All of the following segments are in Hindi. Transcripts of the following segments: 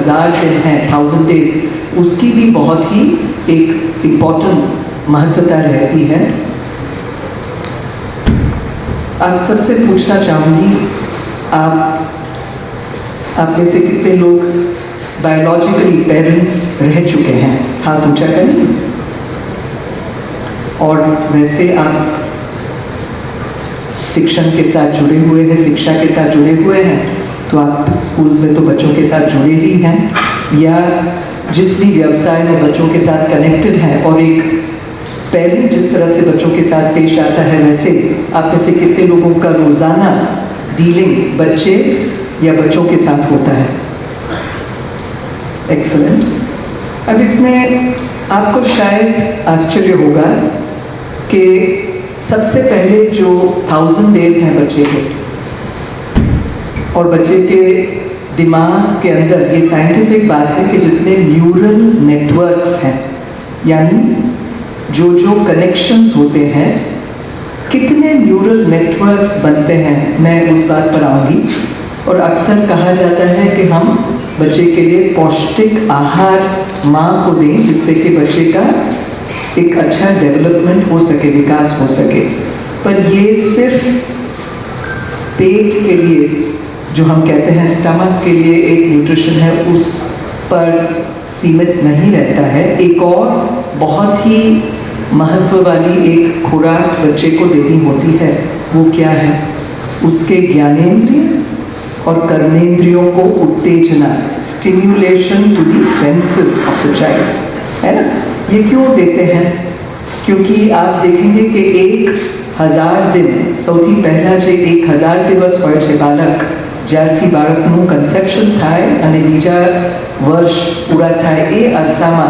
1000 दिन हैं, 1000 डेज, उसकी भी बहुत ही एक इम्पोर्टेंस, महत्वता रहती है। आप सबसे पूछना चाहूँगी, आप में से कितने लोग बायोलॉजिकली पेरेंट्स रह चुके हैं? हाथ ऊंचा करें। और वैसे आप शिक्षण के साथ जुड़े हुए हैं, शिक्षा के साथ जुड़े हुए हैं, तो आप स्कूल्स में तो बच्चों के साथ जुड़े ही हैं, या जिस भी व्यवसाय में बच्चों के साथ कनेक्टेड हैं, और एक पेरेंट जिस तरह से बच्चों के साथ पेश आता है, वैसे आप में से कितने लोगों का रोज़ाना डीलिंग बच्चे या बच्चों के साथ होता है? एक्सीलेंट। अब इसमें आपको शायद आश्चर्य होगा कि सबसे पहले जो 1000 डेज हैं बच्चे के, और बच्चे के दिमाग के अंदर ये साइंटिफिक बात है कि जितने न्यूरल नेटवर्क्स हैं, यानी जो कनेक्शंस होते हैं, कितने न्यूरल नेटवर्क्स बनते हैं, मैं उस बात पर आऊँगी। और अक्सर कहा जाता है कि हम बच्चे के लिए पौष्टिक आहार माँ को दें, जिससे कि बच्चे का एक अच्छा डेवलपमेंट हो सके, विकास हो सके। पर ये सिर्फ पेट के लिए, जो हम कहते हैं स्टमक के लिए एक न्यूट्रिशन है, उस पर सीमित नहीं रहता है। एक और बहुत ही महत्व वाली एक खुराक बच्चे को देनी होती है। वो क्या है? उसके ज्ञानेंद्रिय और कर्मेंद्रियों को उत्तेजना, stimulation to the senses of the child, है ना? ये क्यों देते हैं? क्योंकि आप देखेंगे कि 1000 दिन, સૌથી પહેલા જે 1000 દિવસ હોય છે બાળક, જ્યારથી બાળકનું કન્સેપ્શન થાય અને બીજા વર્ષ પૂરા થાય, એ અરસામાં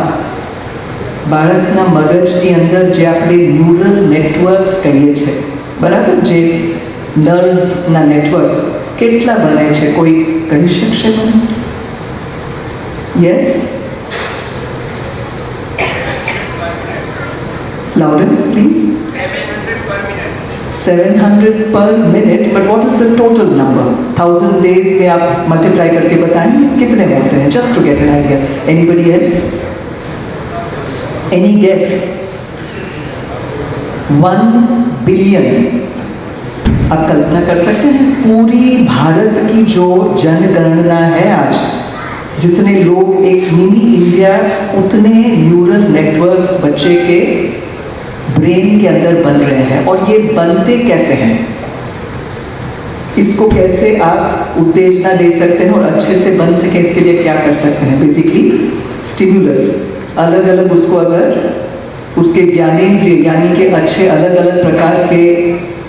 બાળકના મગજની અંદર જે આપણે ન્યુરલ નેટવર્ક્સ કહીએ છીએ, બરાબર, જે નર્વ્સના નેટવર્ક્સ કેટલા બને છે? કોઈ કહી શકશે મને? Yes, louder please. 700 per minute. But what is the total number? 1000 days में आप मल्टीप्लाई करके बताएंगे कितने होते हैं? Just to get an idea. Anybody else? Any guess? 1 billion. आप कल्पना कर सकते हैं पूरी भारत की जो जनगणना है आज, जितने लोग, एक मिनी इंडिया, उतने न्यूरल नेटवर्क्स बच्चे के ब्रेन के अंदर बन रहे हैं। और ये बनते कैसे हैं? इसको कैसे आप उत्तेजना दे सकते हैं और अच्छे से बन सके, इसके लिए क्या कर सकते हैं? बेसिकली स्टिमुलस, अलग अलग उसको, अगर उसके ज्ञानेंद्रिय यानी कि अच्छे अलग अलग प्रकार के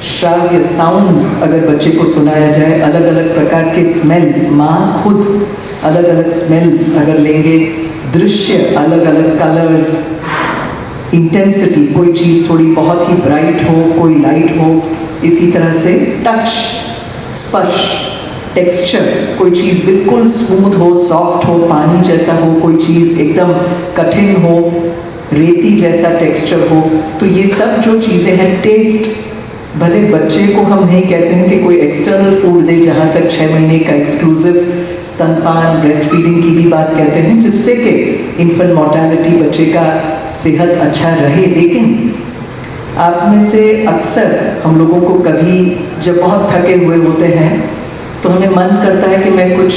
श्राव्य साउंड्स अगर बच्चे को सुनाया जाए, अलग अलग प्रकार के स्मेल, माँ खुद अलग अलग स्मेल्स अगर लेंगे, दृश्य, अलग अलग कलर्स, इंटेंसिटी, कोई चीज़ थोड़ी बहुत ही ब्राइट हो, कोई लाइट हो, इसी तरह से टच, स्पर्श, टेक्सचर, कोई चीज़ बिल्कुल स्मूथ हो, सॉफ्ट हो, पानी जैसा हो, कोई चीज़ एकदम कठिन हो, रेती जैसा टेक्सचर हो। तो ये सब जो चीज़ें हैं, टेस्ट, भले बच्चे को हम नहीं कहते हैं कि कोई एक्सटर्नल फूड दे, जहाँ तक 6 महीने का एक्सक्लूसिव स्तनपान, ब्रेस्ट फीडिंग की भी बात कहते हैं, जिससे कि इन्फेंट मोर्टेलिटी, बच्चे का सेहत अच्छा रहे। लेकिन आप में से अक्सर हम लोगों को कभी जब बहुत थके हुए होते हैं तो हमें मन करता है कि मैं कुछ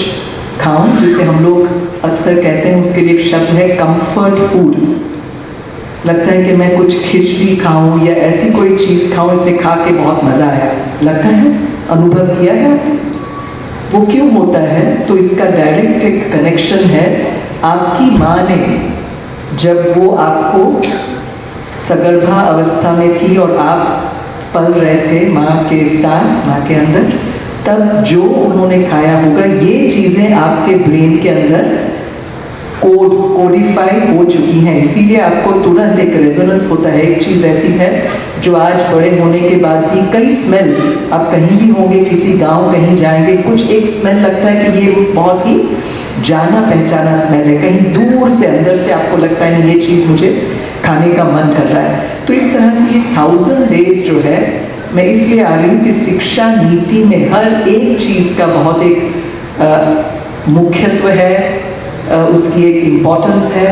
खाऊं, जिसे हम लोग अक्सर कहते हैं, उसके लिए एक शब्द है कंफर्ट फूड। लगता है कि मैं कुछ खिचड़ी खाऊं या ऐसी कोई चीज़ खाऊं, इसे खा के बहुत मज़ा आया, लगता है, अनुभव किया है आपने? वो क्यों होता है? तो इसका डायरेक्ट एक कनेक्शन है। आपकी माँ ने, जब वो आपको सगर्भा अवस्था में थी और आप पल रहे थे माँ के साथ, माँ के अंदर, तब जो उन्होंने खाया होगा, ये चीज़ें आपके ब्रेन के अंदर कोडिफाई हो चुकी हैं। इसीलिए आपको तुरंत एक रेजोनेंस होता है। एक चीज़ ऐसी है जो आज बड़े होने के बाद भी कई स्मेल्स, आप कहीं भी होंगे, किसी गांव कहीं जाएंगे, कुछ एक स्मेल लगता है कि ये बहुत ही जाना पहचाना स्मेल है, कहीं दूर से अंदर से आपको लगता है ये चीज़ मुझे खाने का मन कर रहा है। तो इस तरह से ये 1000 डेज जो है, मैं इसलिए आ रही हूँ कि शिक्षा नीति में हर एक चीज़ का बहुत एक मुख्यत्व है, उसकी एक इम्पोर्टेंस है।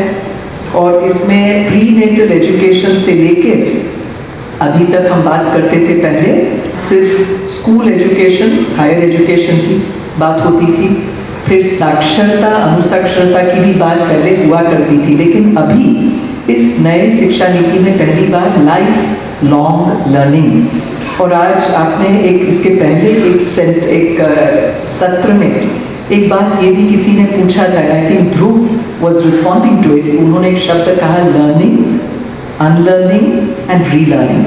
और इसमें प्री नेटल एजुकेशन से लेके अभी तक हम बात करते थे, पहले सिर्फ स्कूल एजुकेशन, हायर एजुकेशन की बात होती थी, फिर साक्षरता अनुसाक्षरता की भी बात पहले हुआ करती थी, लेकिन अभी इस नए शिक्षा नीति में पहली बार लाइफ लॉन्ग लर्निंग। और आज आपने एक इसके पहले एक सत्र में एक बात ये भी किसी ने पूछा था, I think Dhruv was responding to it, उन्होंने एक शब्द कहा लर्निंग, अनलर्निंग एंड रीलर्निंग।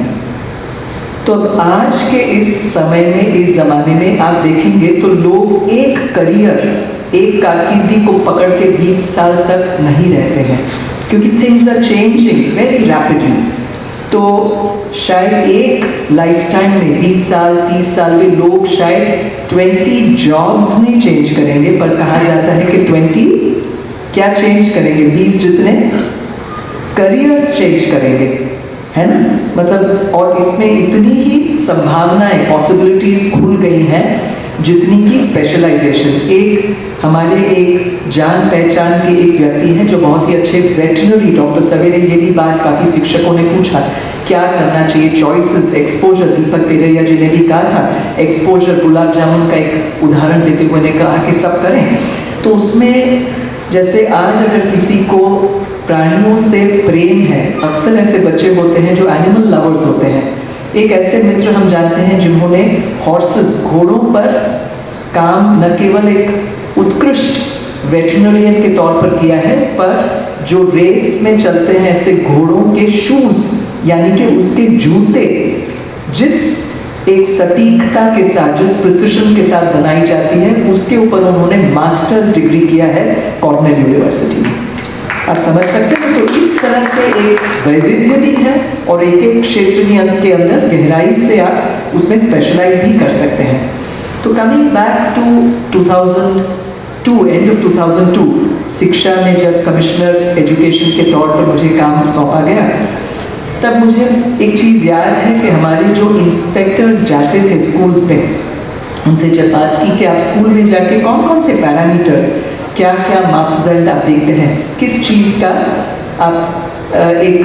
तो अब आज के इस समय में, इस जमाने में आप देखेंगे तो लोग एक करियर, एक कारकिर्दी को पकड़ के 20 साल तक नहीं रहते हैं, क्योंकि things are changing very rapidly. तो शायद एक लाइफ टाइम में 20 साल 30 साल में लोग शायद 20 जॉब्स नहीं चेंज करेंगे, पर कहा जाता है कि 20 क्या चेंज करेंगे, 20 जितने करियर्स चेंज करेंगे, है ना। मतलब और इसमें इतनी ही संभावनाएं, पॉसिबिलिटीज खुल गई हैं जितनी की स्पेशलाइजेशन। एक हमारे एक जान पहचान के एक व्यक्ति हैं जो बहुत ही अच्छे वेटनरी डॉक्टर, सवेरे ये भी बात काफ़ी शिक्षकों ने पूछा क्या करना चाहिए, चॉइसेस, एक्सपोजर, दीपक तेरैया जी ने भी कहा था एक्सपोजर, गुलाब जामुन का एक उदाहरण देते हुए ने कहा कि सब करें। तो उसमें जैसे आज अगर किसी को प्राणियों से प्रेम है, अक्सर ऐसे बच्चे होते हैं जो एनिमल लवर्स होते हैं। एक ऐसे मित्र हम जानते हैं जिन्होंने हॉर्सेस, घोड़ों पर काम न केवल एक उत्कृष्ट वेटरनरियन के तौर पर किया है, पर जो रेस में चलते हैं ऐसे घोड़ों के शूज, यानी कि उसके जूते जिस एक सटीकता के साथ, जिस प्रिसिशन के साथ बनाई जाती है, उसके ऊपर उन्होंने मास्टर्स डिग्री किया है कॉर्नेल यूनिवर्सिटी में। आप समझ सकते हैं। तो इस तरह से एक वैविध्य भी है और एक एक क्षेत्र के अंदर गहराई से आप उसमें स्पेशलाइज भी कर सकते हैं। तो coming back to 2002, end of 2002, शिक्षा में जब कमिश्नर एजुकेशन के तौर पर मुझे काम सौंपा गया, तब मुझे एक चीज़ याद है कि हमारे जो इंस्पेक्टर्स जाते थे स्कूल्स में, उनसे जब बात की कि आप स्कूल में जाके कौन कौन से पैरामीटर्स, क्या क्या मापदंड आप देखते हैं, किस चीज़ का आप एक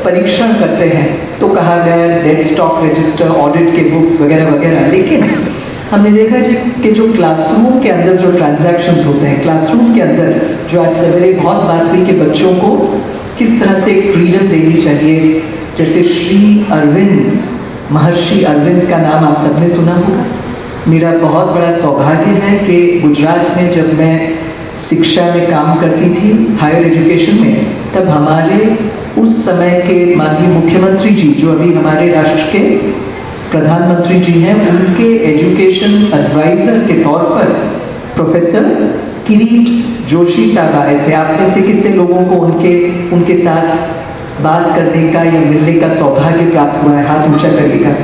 परीक्षण करते हैं, तो कहा गया डेड स्टॉक रजिस्टर, ऑडिट के बुक्स वगैरह वगैरह। लेकिन हमने देखा जी कि जो क्लासरूम के अंदर जो ट्रांजैक्शंस होते हैं, क्लासरूम के अंदर जो आज सवेरे बहुत बात हुई कि बच्चों को किस तरह से एक फ्रीडम देनी चाहिए। जैसे श्री अरविंद, महर्षि अरविंद का नाम आप सबने सुना होगा। मेरा बहुत बड़ा सौभाग्य है कि गुजरात में जब मैं शिक्षा में काम करती थी, हायर एजुकेशन में, तब हमारे उस समय के माननीय मुख्यमंत्री जी, जो अभी हमारे राष्ट्र के प्रधानमंत्री जी हैं, उनके एजुकेशन एडवाइज़र के तौर पर प्रोफेसर किरीट जोशी साहब आए थे। आप में से कितने लोगों को उनके साथ बात करने का या मिलने का सौभाग्य प्राप्त हुआ है? हाथ ऊंचा करिएगा।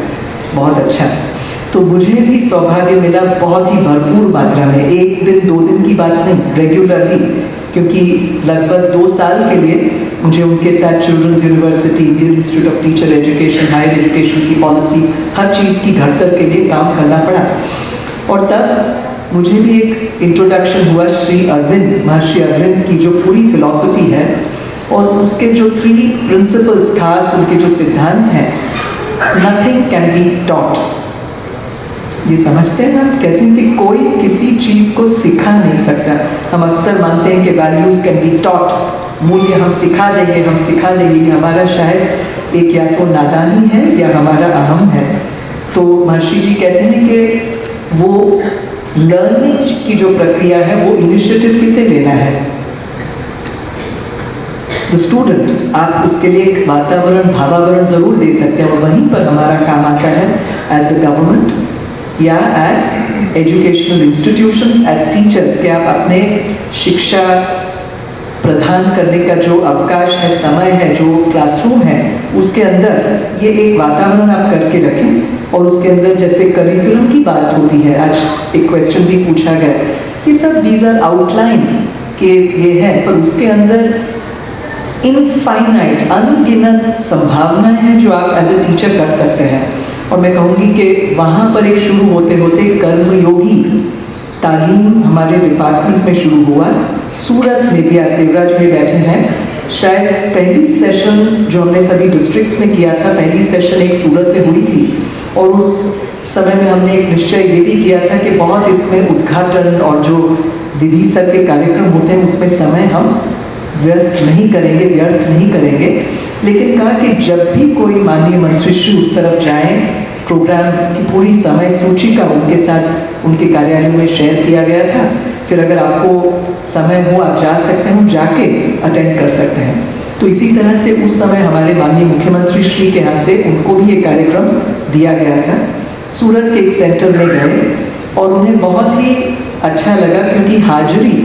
बहुत अच्छा। तो मुझे भी सौभाग्य मिला बहुत ही भरपूर मात्रा में, एक दिन 2 दिन की बात नहीं, रेगुलरली, क्योंकि लगभग 2 साल के लिए मुझे उनके साथ children's university, Indian institute of teacher education, higher education की पॉलिसी, हर चीज़ की घड़तर के लिए काम करना पड़ा। और तब मुझे भी एक इंट्रोडक्शन हुआ श्री अरविंद, महर्षि अरविंद की जो पूरी फिलॉसफी है और उसके जो 3 प्रिंसिपल्स, खास उनके जो सिद्धांत हैं, नथिंग कैन बी टॉट। ये समझते हैं हम, कहते हैं कि कोई किसी चीज़ को सिखा नहीं सकता। हम अक्सर मानते हैं कि वैल्यूज़ कैन बी टॉट, मूल्य हम सिखा देंगे, हमारा शायद एक या तो नादानी है या हमारा अहम है। तो महर्षि जी कहते हैं कि वो लर्निंग की जो प्रक्रिया है वो इनिशिएटिव किसे लेना है? The student. आप उसके लिए एक वातावरण, भावावरण ज़रूर दे सकते हैं और वहीं पर हमारा काम आता है एज द गवर्नमेंट या as educational institutions, as teachers, कि आप अपने शिक्षा प्रदान करने का जो अवकाश है, समय है, जो क्लासरूम है, उसके अंदर ये एक वातावरण आप करके रखें। और उसके अंदर जैसे करिकुलम की बात होती है, आज एक क्वेश्चन भी पूछा गया कि सब दीज आर आउटलाइंस के ये है, पर उसके अंदर इनफाइनाइट, अनगिनत संभावनाएं हैं जो आप एज ए टीचर कर सकते हैं। और मैं कहूँगी कि वहाँ पर एक शुरू होते होते कर्मयोगी तालीम हमारे डिपार्टमेंट में शुरू हुआ। सूरत में भी आज देवराज भाई बैठे हैं, शायद पहली सेशन जो हमने सभी डिस्ट्रिक्ट्स में किया था, पहली सेशन एक सूरत में हुई थी और उस समय में हमने एक निश्चय ये भी किया था कि बहुत इसमें उद्घाटन और जो विधि सर के कार्यक्रम होते हैं उसमें समय हम व्यस्त नहीं करेंगे, व्यर्थ नहीं करेंगे। लेकिन कहा कि जब भी कोई माननीय मंत्रीश्री उस तरफ जाएं, प्रोग्राम की पूरी समय सूची का उनके साथ उनके कार्यालय में शेयर किया गया था। फिर अगर आपको समय हो आप जा सकते हैं, जाके अटेंड कर सकते हैं। तो इसी तरह से उस समय हमारे माननीय मुख्यमंत्री श्री के यहाँ से उनको भी ये कार्यक्रम दिया गया था। सूरत के एक सेंटर में गए और उन्हें बहुत ही अच्छा लगा, क्योंकि हाजिरी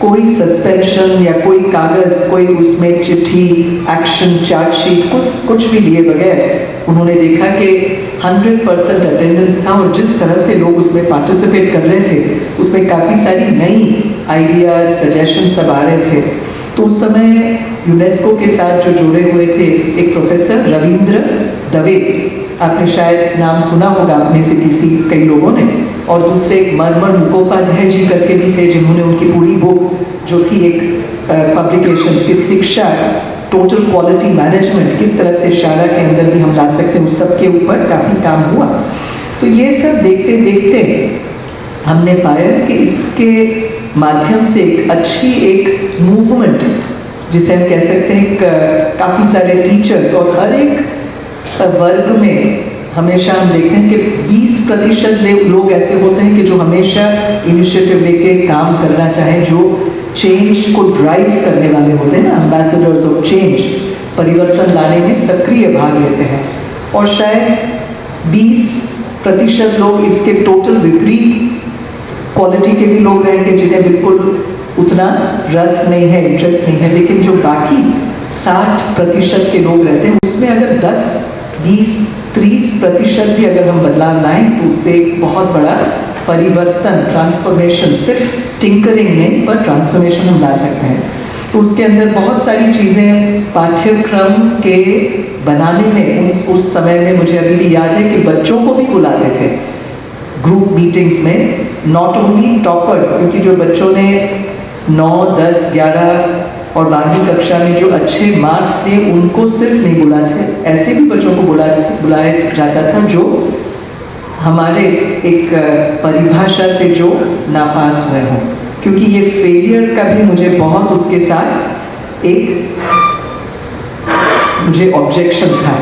कोई सस्पेंशन या कोई कागज, कोई उसमें चिट्ठी, एक्शन चार्जशीट कुछ भी लिए बगैर उन्होंने देखा कि 100% अटेंडेंस था और जिस तरह से लोग उसमें पार्टिसिपेट कर रहे थे उसमें काफ़ी सारी नई आइडियाज, सजेशन सब आ रहे थे। तो उस समय यूनेस्को के साथ जो जुड़े हुए थे एक प्रोफेसर रविंद्र दवे, आपने शायद नाम सुना होगा अपने से कई लोगों ने, और दूसरे एक मरमर मुखोपाध्याय जी करके भी थे जिन्होंने उनकी पूरी बुक जो थी एक पब्लिकेशंस की शिक्षा, टोटल क्वालिटी मैनेजमेंट, किस तरह से शाला के अंदर भी हम ला सकते हैं, उस सब के ऊपर काफ़ी काम हुआ। तो ये सब देखते देखते हमने पाया कि इसके माध्यम से एक अच्छी एक मूवमेंट, जिसे हम कह सकते हैं, काफ़ी सारे टीचर्स और हर एक वर्ग में हमेशा हम देखते हैं कि 20% लोग ऐसे होते हैं कि जो हमेशा इनिशिएटिव लेके काम करना चाहें, जो चेंज को ड्राइव करने वाले होते हैं ना, एम्बेसडर्स ऑफ चेंज, परिवर्तन लाने में सक्रिय भाग लेते हैं। और शायद 20% लोग इसके टोटल विपरीत क्वालिटी के भी लोग रहेंगे जिन्हें बिल्कुल उतना रस नहीं है, इंटरेस्ट नहीं है। लेकिन जो बाकी 60% के लोग रहते हैं उसमें अगर 10, 20, 30% भी अगर हम बदलाव लाएं तो उससे एक बहुत बड़ा परिवर्तन, ट्रांसफॉर्मेशन, सिर्फ टिंकरिंग नहीं पर ट्रांसफॉर्मेशन हम ला सकते हैं। तो उसके अंदर बहुत सारी चीज़ें पाठ्यक्रम के बनाने में उस समय में मुझे अभी भी याद है कि बच्चों को भी बुलाते थे ग्रुप मीटिंग्स में, नॉट ओनली टॉपर्स, क्योंकि जो बच्चों ने 9, 10, 11 और 12वीं कक्षा में जो अच्छे मार्क्स थे उनको सिर्फ नहीं बुलाते, ऐसे भी बच्चों को बुलाया जाता था जो हमारे एक परिभाषा से जो नापास हुए हों, क्योंकि ये फेलियर का भी मुझे बहुत उसके साथ एक मुझे ऑब्जेक्शन था।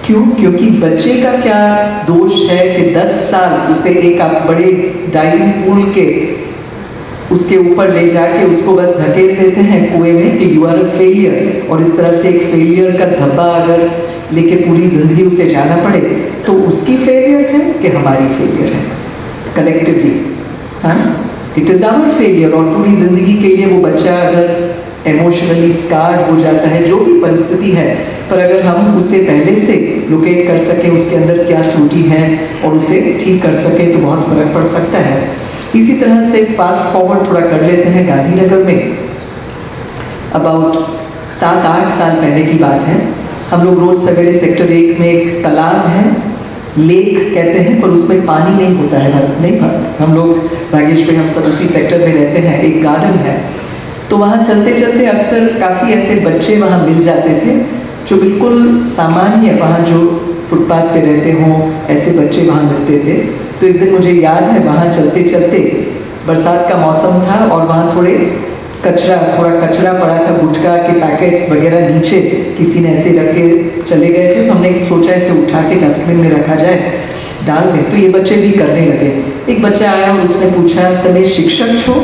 क्यों? क्योंकि बच्चे का क्या दोष है कि 10 साल उसे एक आप बड़े डाइविंग पूल के उसके ऊपर ले जाके उसको बस धकेल देते हैं कुएं में कि यू आर अ फेलियर, और इस तरह से एक फेलियर का धब्बा अगर लेके पूरी जिंदगी उसे जाना पड़े तो उसकी फेलियर है कि हमारी फेलियर है कलेक्टिवली? हाँ, इट इज़ आवर फेलियर। और पूरी जिंदगी के लिए वो बच्चा अगर इमोशनली स्कार्ड हो जाता है, जो भी परिस्थिति है, पर अगर हम उसे पहले से लोकेट कर सकें उसके अंदर क्या त्रुटि है और उसे ठीक कर सकें तो बहुत फर्क पड़ सकता है। इसी तरह से फास्ट फॉरवर्ड थोड़ा कर लेते हैं। गांधीनगर में अबाउट 7-8 साल पहले की बात है, हम लोग रोज सवेरे सेक्टर 1 में एक तालाब है, लेक कहते हैं, पर उसमें पानी नहीं होता है, नहीं पर हम लोग भाग्यश में हम सब उसी सेक्टर में रहते हैं। एक गार्डन है, तो वहाँ चलते चलते अक्सर काफ़ी ऐसे बच्चे वहाँ मिल जाते थे जो बिल्कुल सामान्य, वहाँ जो फुटपाथ पे रहते हों ऐसे बच्चे वहाँ मिलते थे। तो एक दिन मुझे याद है वहाँ चलते चलते, बरसात का मौसम था और वहाँ थोड़ा कचरा पड़ा था, गुटखा के पैकेट्स वगैरह नीचे किसी ने ऐसे रख के चले गए थे। तो हमने सोचा इसे उठा के डस्टबिन में रखा जाए, डाल दें। तो ये बच्चे भी करने लगे। एक बच्चा आया और उसने पूछा, तुम्हें शिक्षक छो?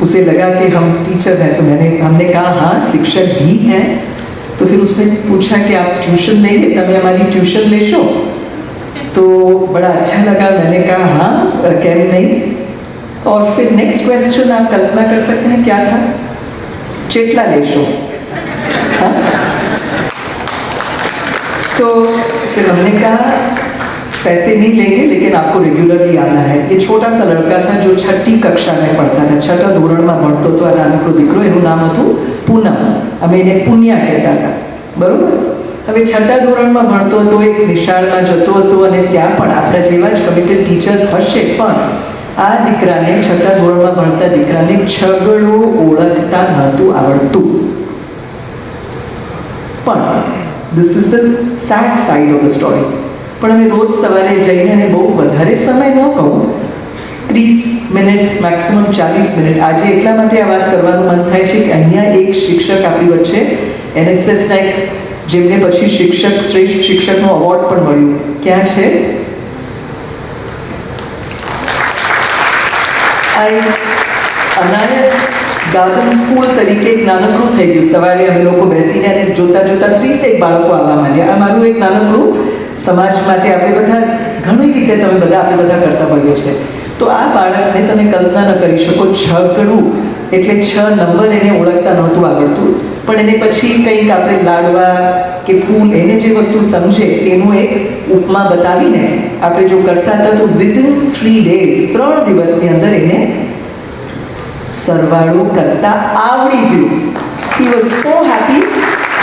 उसे लगा कि हम टीचर हैं, तो हमने कहा हाँ शिक्षक भी हैं। तो फिर उसने पूछा कि आप ट्यूशन लेंगे, तब हमारी ट्यूशन ले शो। तो बड़ा अच्छा लगा, मैंने कहा हाँ कैम नहीं। और फिर नेक्स्ट क्वेश्चन आप कल्पना कर सकते हैं क्या था? चेटला ले शो। हाँ? तो फिर हमने कहा पैसे नहीं लेंगे लेकिन आपको रेगुलरली आना है। ये छोटा सा लड़का था जो 6ठी कक्षा में पढ़ता था, 6ठा धोरण में भणतो तो नानकड़ो દીકરો, એનું નામ હતું પૂનમ, અમે એને પુન્યા કહેતા હતા, બરોબર? હવે 6ઠા ધોરણમાં ભણતો હતો, એક નિશાળમાં જતો હતો અને ત્યાં પણ આપણા જેવા જ કમિટેડ ટીચર્સ હશે, પણ આ દીકરાને, છઠ્ઠા ધોરણમાં ભણતા દીકરાને છગડો ઓળખતા નહોતું આવડતું. પણ this is the sad side of the story. પણ અમે રોજ સવારે જઈને, અને બહુ વધારે સમય ન કહું, 30 મિનિટ, મેક્સિમમ 40 મિનિટ. આજે એટલા માટે આ વાત કરવાનું મન થાય છે કે અહીંયા એક શિક્ષક આપણી વચ્ચે, NSSના એક, જેમને પછી શિક્ષક, શ્રેષ્ઠ શિક્ષકનો એવોર્ડ પણ મળ્યું. ક્યાં છે? આ એક અનાયસ ગાર્ડન સ્કૂલ તરીકે એક નાનકડું થઈ ગયું. સવારે અમે લોકો બેસીને અને જોતા જોતા 30 બાળકો આવવા માંડ્યા. આ મારું એક નાનકડું સમાજ માટે આપણે બધા ઘણી રીતે આપણે બધા કરતા હોઈએ છીએ. તો આ બાળકને તમે કલ્પના ન કરી શકો, છગડું એટલે 6 નંબર એને ઓળખતા નહોતું આવડતું, પણ એને પછી કંઈક આપણે લાડવા કે ફૂલ, એને જે વસ્તુ સમજે એનું એક ઉપમા બતાવીને આપણે જો કરતા હતા, તો વિધિન 3 days, 3 દિવસની અંદર એને સરવાળો કરતા આવડી ગયું. હી વોઝ સો હેપી,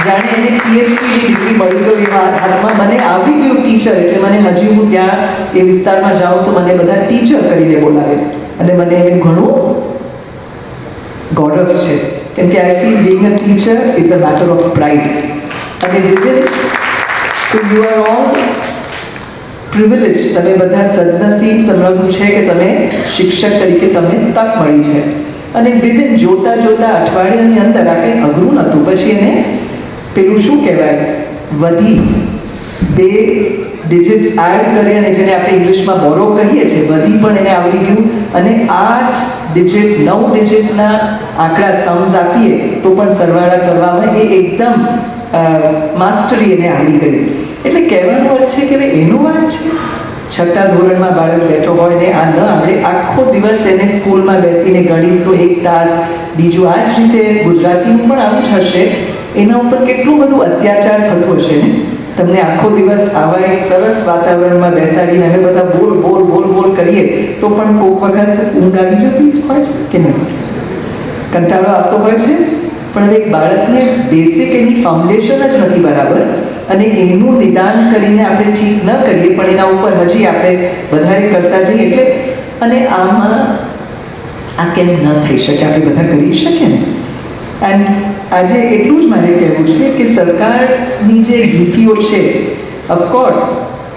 જાણે એને PhDની ડિગ્રી મળી ગઈ એવા હાથમાં. મને આવડી ગયું ટીચર, એટલે મને હજી હું ત્યાં એ વિસ્તારમાં જાઉં તો મને બધા ટીચર કરીને બોલાવે, અને મને એને ઘણું ગૌરવ છે, કેમ કે I feel being a teacher is a matter of pride. અને within, so you are all privilege, તમે બધા સદનસીબ તમારું છે કે તમે શિક્ષક તરીકે તમને તક મળી છે. અને વિધિન જોતા અઠવાડિયાની અંદર આ કંઈ અઘરું નહોતું. પછી એને પેલું શું કહેવાય, વધી 2 ડિજિટ્સ એડ કરે, અને જેને આપણે ઇંગ્લિશમાં બોરો કહીએ છીએ, વધી પણ એને આવડી ગયું. અને 8 ડિજિટ, 9 ડિજિટના આંકડા સમ્સ આપીએ તો પણ સરવાળા કરવામાં એ એકદમ માસ્ટરી એને આવડી ગઈ. એટલે કહેવાનો અર્થ છે કે એનો વાત છે, છઠ્ઠા ધોરણમાં બાળક બેઠો હોય ને આ ન આવડે, આખો દિવસ એને સ્કૂલમાં બેસીને ગણિતનો 1 તાસ, બીજું આ જ રીતે ગુજરાતીનું પણ આવું જ હશે, એના ઉપર કેટલું બધું અત્યાચાર થતું હશે ને. તમને આખો દિવસ આવા એક સરસ વાતાવરણમાં બેસાડીને અમે બધા બોલ કરીએ તો પણ કોઈક વખત ઊંઘ આવી જતી હોય છે કે નહીં, કંટાળો આવતો હોય છે. પણ હવે એક બાળકને બેસિક એની ફાઉન્ડેશન જ નથી બરાબર, અને એનું નિદાન કરીને આપણે ઠીક ન કરીએ પણ એના ઉપર હજી આપણે વધારે કરતા જઈએ, એટલે અને આમાં આ કેમ ન થઈ શકે, આપણે બધા કરી શકીએ ને. એન્ડ આજે એટલું જ મારે કહેવું છે કે સરકારની જે નીતિઓ છે, ઓફકોર્સ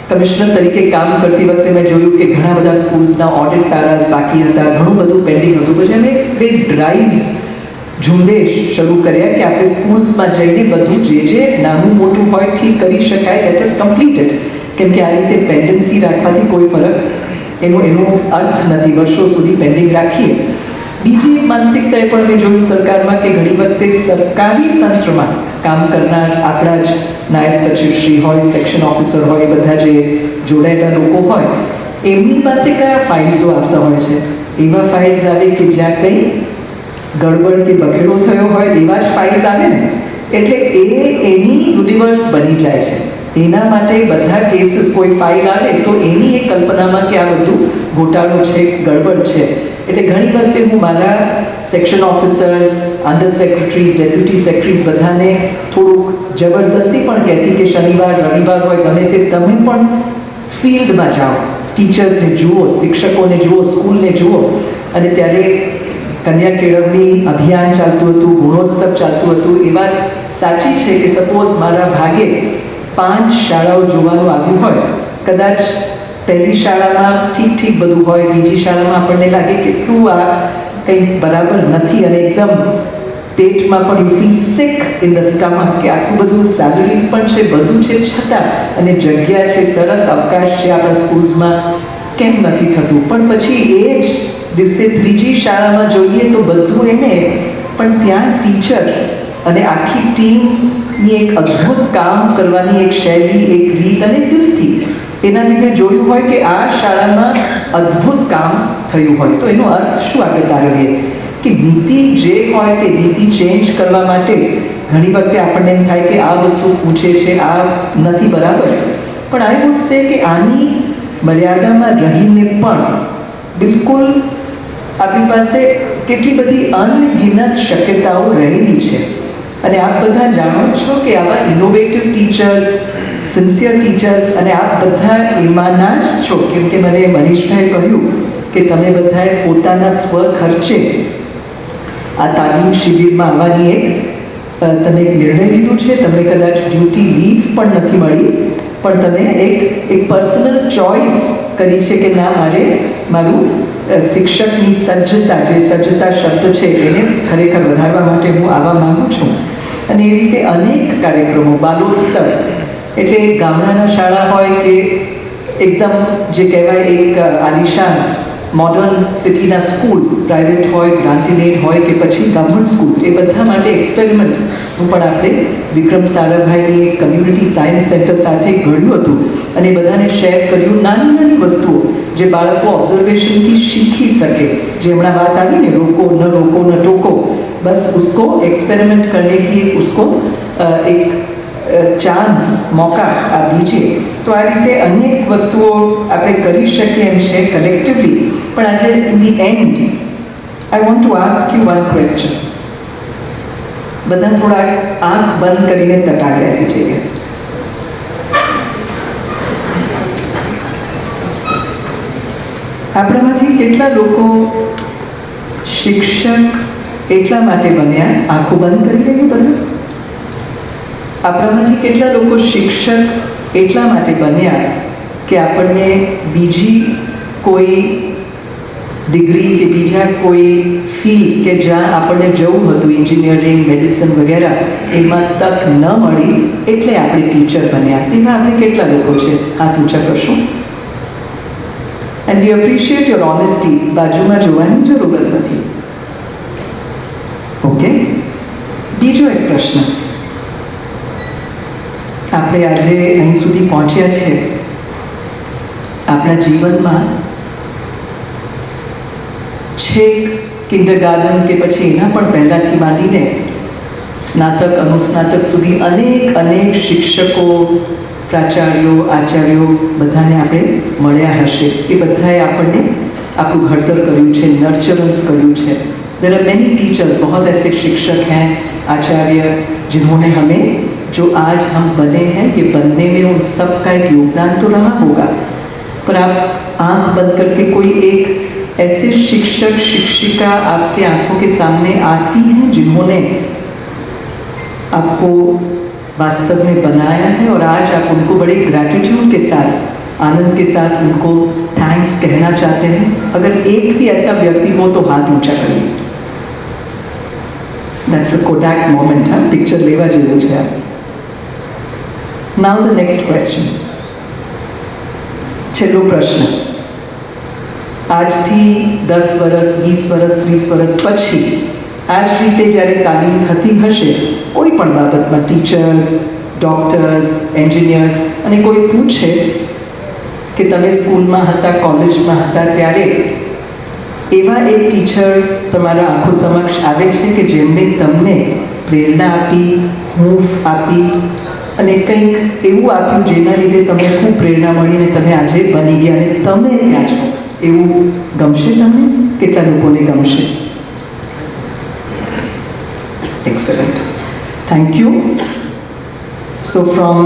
કમિશનર તરીકે કામ કરતી વખતે મેં જોયું કે ઘણા બધા સ્કૂલ્સના ઓડિટ પેરાસ બાકી હતા, ઘણું બધું પેન્ડિંગ હતું. પછી અમે 2 ડ્રાઇવ્સ, ઝુંબેશ શરૂ કર્યા કે આપણે સ્કૂલ્સમાં જઈને બધું જે નાનું મોટું હોય ઠીક કરી શકાય, લેટ અસ કમ્પ્લીટ ઇટ. કેમ કે આ રીતે પેન્ડન્સી રાખવાથી કોઈ ફરક, એનો અર્થ નથી વર્ષો સુધી પેન્ડિંગ રાખીએ. બીજી એક માનસિકતા એ પણ મેં જોયું સરકારમાં કે ઘણી વખતે સરકારી તંત્રમાં કામ કરનાર આપણા જ નાયબ સચિવશ્રી હોય, સેક્શન ઓફિસર હોય, બધા જે જોડાયેલા લોકો હોય, એમની પાસે કયા ફાઇલ્સો આવતા હોય છે, એવા ફાઇલ્સ આવે કે જ્યાં કંઈ ગડબડ કે બખેડો થયો હોય એવા જ ફાઇલ્સ આવે ને. એટલે એની યુનિવર્સ બની જાય છે. એના માટે બધા કેસીસ, કોઈ ફાઇલ આવે તો એની એક કલ્પનામાં કે આ બધું ગોટાળો છે, ગડબડ છે. એટલે ઘણી વખતે હું મારા section officers, under secretaries, deputy secretaries બધાને થોડુંક જબરદસ્તી પણ કહેતી કે શનિવાર રવિવાર હોય ગમે તે તમે પણ ફિલ્ડમાં જાઓ, ટીચર્સને જુઓ, શિક્ષકોને જુઓ, સ્કૂલને જુઓ. અને ત્યારે કન્યા કેળવણી અભિયાન ચાલતું હતું, ગુણોત્સવ ચાલતું હતું. એ વાત સાચી છે કે સપોઝ મારા ભાગે 5 શાળાઓ જોવાનું આવ્યું હોય, કદાચ પહેલી શાળામાં ઠીક બધું હોય, બીજી શાળામાં આપણને લાગે કેટલું આ કંઈ બરાબર નથી, અને એકદમ પેટમાં પણ you feel sick in the stomach કે આટલું બધું સેલરીઝ પણ છે, બધું છે, છતાં અને જગ્યા છે, સરસ અવકાશ છે આપણા સ્કૂલ્સમાં, કેમ નથી થતું. પણ પછી એ જ દિવસે ત્રીજી શાળામાં જોઈએ તો બધું એને, પણ ત્યાં ટીચર અને આખી ટીમની એક અદ્ભુત કામ કરવાની એક શૈલી, એક રીત અને દિલથી એના લીધે જોયું હોય કે આ શાળામાં અદ્ભુત કામ થયું હોય. તો એનો અર્થ શું આપણે તારવીએ કે નીતિ જે હોય તે નીતિ ચેન્જ કરવા માટે ઘણી વખતે આપણને એમ થાય કે આ વસ્તુ પૂછે છે, આ નથી બરાબર. પણ આઈ વુડ સે કે આની મર્યાદામાં રહીને પણ બિલકુલ આપણી પાસે કેટલી બધી અનગિનત શક્યતાઓ રહેલી છે. અને આપ બધા જાણો છો કે આવા ઇનોવેટિવ ટીચર્સ, સિન્સિયર ટીચર્સ, અને આપ બધા એમાંના જ છો. કેમ કે મને મનીષભાઈ કહ્યું કે તમે બધાએ પોતાના સ્વ ખર્ચે આ તાલીમ શિબિરમાં આવવાની તમે એક નિર્ણય લીધું છે. તમને કદાચ ડ્યુટી લીવ પણ નથી મળી, પણ તમે એક પર્સનલ ચોઇસ કરી છે કે ના, મારે મારું શિક્ષકની સજ્જતા, જે સજ્જતા શબ્દ છે એને ખરેખર વધારવા માટે હું આવવા માગું છું. અને એ રીતે અનેક કાર્યક્રમો, બાલોત્સવ એટલે એક ગામડાના શાળા હોય કે એકદમ જે કહેવાય એક આલિશાન મોડર્ન સિટીના સ્કૂલ, પ્રાઇવેટ હોય, ગ્રાન્ટેડ હોય કે પછી ગવર્મેન્ટ સ્કૂલ્સ, એ બધા માટે એક્સપેરિમેન્ટ્સનું પણ આપણે વિક્રમ સારાભાઈની એક કમ્યુનિટી સાયન્સ સેન્ટર સાથે ઘડ્યું હતું અને બધાને શેર કર્યું. નાની નાની વસ્તુઓ જે બાળકો ઓબ્ઝર્વેશનથી શીખી શકે, જે હમણાં વાત આવી ને, રોકો ન ટોકો, બસ उसको एक्सपेरिमेंट करने की उसको एक ચાન્સ, મોકા આ દીજીએ. તો આ રીતે અનેક વસ્તુઓ આપણે કરી શકીએ એમ છે કલેક્ટિવલી. પણ આજે in the and I want to ask you one question. બધા થોડાક આંખ બંધ કરીને તટાડ બેસી જઈએ. આપણામાંથી કેટલા લોકો શિક્ષક એટલા માટે બન્યા, આંખો બંધ કરી લઈએ બધા? આપણામાંથી કેટલા લોકો શિક્ષક એટલા માટે બન્યા કે આપણને બીજી કોઈ ડિગ્રી કે બીજા કોઈ ફિલ્ડ કે જ્યાં આપણને જવું હતું, એન્જિનિયરિંગ, મેડિસિન વગેરે, એમાં તક ન મળી એટલે આપણે ટીચર બન્યા? એવા આપણે કેટલા લોકો છે? હાથ ઊંચા કરશું. And we appreciate your honesty. બાજુમાં જોવાની જરૂરત નથી. ઓકે, બીજો એક પ્રશ્ન. આપણે આજે અહીં સુધી પહોંચ્યા છે, આપણા જીવનમાં છેક કિન્ડરગાર્ટન કે પછી એના પણ પહેલાંથી માંડીને સ્નાતક, અનુસ્નાતક સુધી અનેક શિક્ષકો, પ્રાચાર્યો, આચાર્યો બધાને આપણે મળ્યા હશે. એ બધાએ આપણને આપણું ઘડતર કર્યું છે, નર્ચરન્સ કર્યું છે. देयर आर मैनी टीचर्स, बहुत ऐसे शिक्षक हैं, आचार्य, जिन्होंने हमें, जो आज हम बने हैं, ये बनने में उन सब का एक योगदान तो रहा होगा. पर आप आंख बंद करके कोई एक ऐसे शिक्षक, शिक्षिका आपके आंखों के सामने आती हैं जिन्होंने आपको वास्तव में बनाया है और आज आप उनको बड़े ग्रैटिट्यूड के साथ, आनंद के साथ उनको थैंक्स कहना चाहते हैं? अगर एक भी ऐसा व्यक्ति हो तो हाथ ऊंचा करिए. That's a Kodak moment, huh? Picture लेवा जेवुं छे. Now the next question. छेल्लो प्रश्न. આજથી 10 વર્ષ, 20 વર્ષ, 30 વર્ષ પછી આ જ રીતે જ્યારે તાલીમ થતી હશે કોઈ પણ બાબતમાં, ટીચર્સ, ડોક્ટર્સ, એન્જિનિયર્સ, અને કોઈ પૂછે કે તમે સ્કૂલમાં હતા, કોલેજમાં હતા ત્યારે એવા એક ટીચર તમારા આંખો સમક્ષ આવે છે કે જેમણે તમને પ્રેરણા આપી, હૂંફ આપી અને કંઈક એવું આપ્યું જેના લીધે તમને ખૂબ પ્રેરણા મળીને તમે આજે બની ગયા અને તમે ત્યાં છો, એવું ગમશે તમને? કેટલા લોકોને ગમશે? Excellent, thank you. So from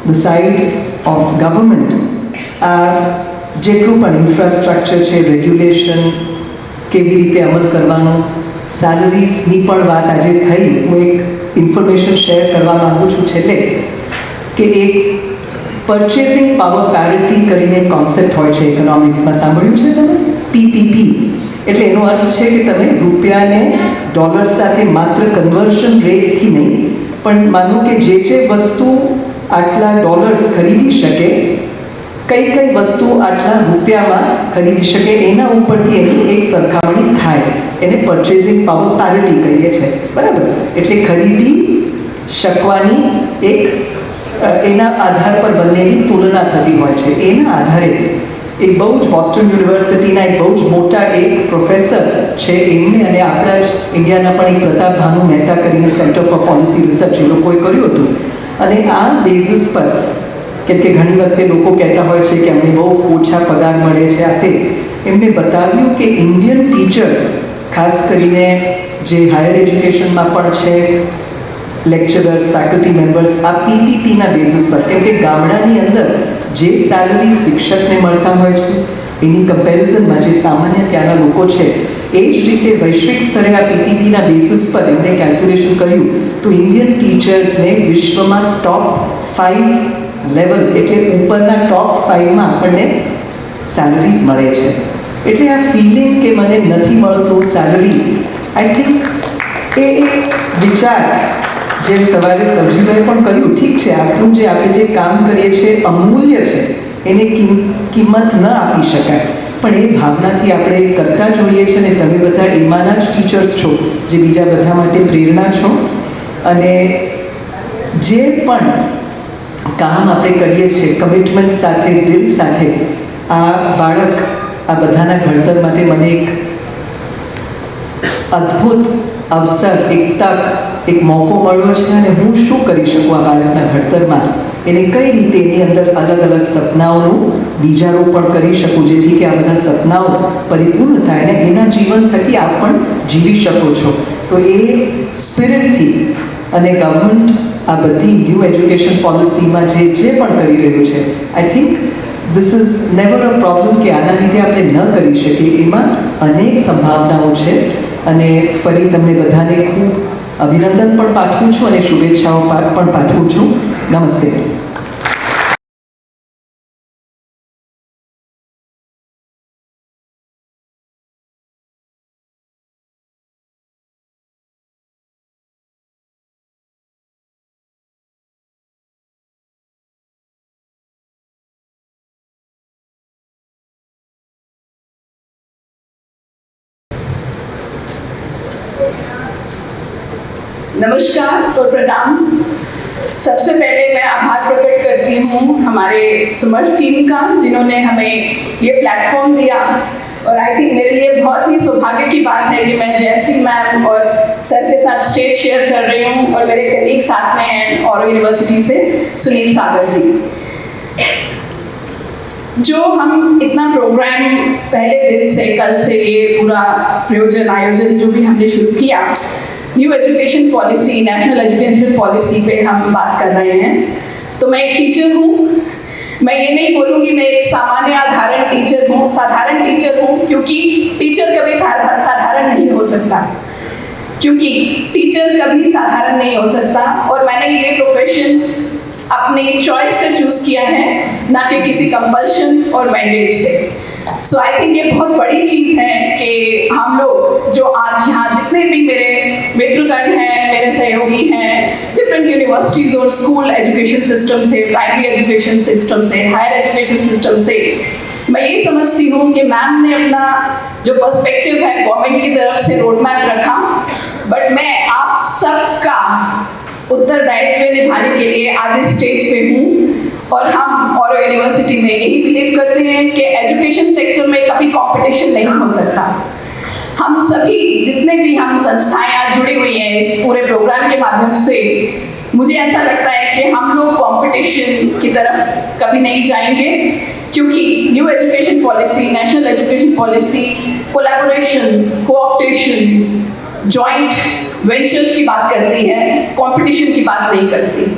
the side of government, આ જેટલું પણ ઇન્ફ્રાસ્ટ્રક્ચર છે, રેગ્યુલેશન, કેવી રીતે અમલ કરવાનો, સેલરીઝની પણ વાત આજે થઈ. હું એક ઇન્ફોર્મેશન શેર કરવા માગું છું છેલ્લે કે એક પરચેસિંગ પાવર પેરિટી કરીને કોન્સેપ્ટ હોય છે ઇકોનોમિક્સમાં, સાંભળ્યું છે તમે? પીપીપી એટલે એનો અર્થ છે કે તમે રૂપિયાને ડોલર સાથે માત્ર કન્વર્શન રેટથી નહીં, પણ માનો કે જે વસ્તુ આટલા ડોલર્સ ખરીદી શકે, કઈ વસ્તુ આટલા રૂપિયામાં ખરીદી શકે, એના ઉપરથી એની એક સરખામણી થાય. એને પરચેસિંગ પાવર પેરિટી કહીએ છીએ, બરાબર? એટલે ખરીદી શકવાની એક એના આધાર પર બંનેની તુલના થતી હોય છે. એના આધારે એક બહુ જ બોસ્ટન યુનિવર્સિટીના એક બહુ જ મોટા એક પ્રોફેસર છે, એમને અને આપણા જ ઇન્ડિયાના પણ એક પ્રતાપ ભાનુ મહેતા કરીને સેન્ટર ફોર પોલિસી રિસર્ચ એ લોકોએ કર્યું હતું. અને આ બેઝિસ પર, કેમ કે ઘણી વખતે લોકો કહેતા હોય છે કે અમને બહુ ઓછા પગાર મળે છે, આ તે, એમને બતાવ્યું કે ઇન્ડિયન ટીચર્સ, ખાસ કરીને જે હાયર એજ્યુકેશનમાં પણ છે, લેક્ચરર્સ, ફેકલ્ટી મેમ્બર્સ, આ પીપીપીના બેઝિસ પર, કેમ કે ગામડાની અંદર જે સેલરી શિક્ષકને મળતા હોય છે, એની કમ્પેરિઝનમાં જે સામાન્ય ત્યાંના લોકો છે એ જ રીતે વૈશ્વિક સ્તરે આ પીપીપીના બેસિસ પર એમને કેલ્ક્યુલેશન કર્યું તો ઇન્ડિયન ટીચર્સને વિશ્વમાં ટોપ 5 લેવલ એટલે ઉપરના ટોપ 5માં આપણને સેલરીઝ મળે છે. એટલે આ ફિલિંગ કે મને નથી મળતું સેલરી, આઈ થિંક એ વિચાર જેમ સવારે સબજીભાઈ પણ કહ્યું, ઠીક છે આપણું જે આપણે જે કામ કરીએ છીએ અમૂલ્ય છે, એને કિંમત ન આપી શકાય, પણ એ ભાવનાથી આપણે કરતા જોઈએ છીએ ને તમે બધા એમાંના જ ટીચર્સ છો જે બીજા બધા માટે પ્રેરણા છો. અને જે પણ કામ આપણે કરીએ છીએ કમિટમેન્ટ સાથે, દિલ સાથે, આ બાળક આ બધાના ઘડતર માટે મને એક અદ્ભુત અવસર, એક તક, એક મોકો મળ્યો છે અને હું શું કરી શકું આ બાળકના ઘડતરમાં, એને કઈ રીતે એની અંદર અલગ અલગ સપનાઓનું બીજારોપણ કરી શકું જેથી કે આ બધા સપનાઓ પરિપૂર્ણ થાય અને એના જીવન થકી આપ પણ જીવી શકો છો. તો એ સ્પિરિટથી અને ગવર્મેન્ટ આ બધી ન્યૂ એજ્યુકેશન પોલિસીમાં જે પણ કરી રહ્યું છે, I think this is never a problem કે આના લીધે આપણે ન કરી શકીએ. એમાં અનેક સંભાવનાઓ છે અને ફરી તમને બધાને ખૂબ અભિનંદન પણ પાઠવું છું અને શુભેચ્છાઓ પણ પાઠવું છું. નમસ્તે. नमस्कार और प्रणाम। सबसे पहले मैं आभार प्रकट करती हूँ हमारे समर्थ टीम का, जिन्होंने हमें ये प्लेटफॉर्म दिया। और आई थिंक मेरे लिए बहुत ही सौभाग्य की बात है कि मैं जयंती मैम और सर के साथ स्टेज शेयर कर रही हूँ और मेरे कलीग साथ में हैं औरो यूनिवर्सिटी से सुनील सागर जी। जो हम इतना प्रोग्राम पहले दिन से, कल से ये पूरा आयोजन जो भी हमने शुरू किया, new education policy, national education policy पे हम बात कर रहे हैं। तो मैं एक टीचर हूँ, मैं ये नहीं बोलूँगी मैं एक सामान्य साधारण टीचर हूँ, क्योंकि टीचर कभी साधारण नहीं हो सकता, और मैंने ये प्रोफेशन अपनी चॉइस से चूज किया है, ना कि किसी कंपल्शन और मैंडेट से। सो आई थिंक ये बहुत बड़ी चीज़ है कि हम लोग जो आज यहाँ जितने भी मेरे मित्रगण हैं, मेरे सहयोगी हैं, डिफरेंट यूनिवर्सिटीज़ और स्कूल एजुकेशन सिस्टम से, प्राइमरी एजुकेशन सिस्टम से, हायर एजुकेशन सिस्टम से, मैं ये समझती हूँ कि मैम ने अपना जो पर्सपेक्टिव है गवर्नमेंट की तरफ से रोड मैप रखा, बट मैं आप सबका उत्तरदायित्व निभाने के लिए आज इस स्टेज पे हूँ। और हम औरो यूनिवर्सिटी में यही बिलीव करते हैं कि एजुकेशन सेक्टर में कभी कंपटीशन नहीं हो सकता। हम सभी जितने भी हम संस्थाएं आज जुड़ी हुई हैं इस पूरे प्रोग्राम के माध्यम से, मुझे ऐसा लगता है कि हम लोग कंपटीशन की तरफ कभी नहीं जाएंगे, क्योंकि new education policy, national education policy collaborations, cooptation, joint ventures की बात करती है, कंपटीशन की बात नहीं करती।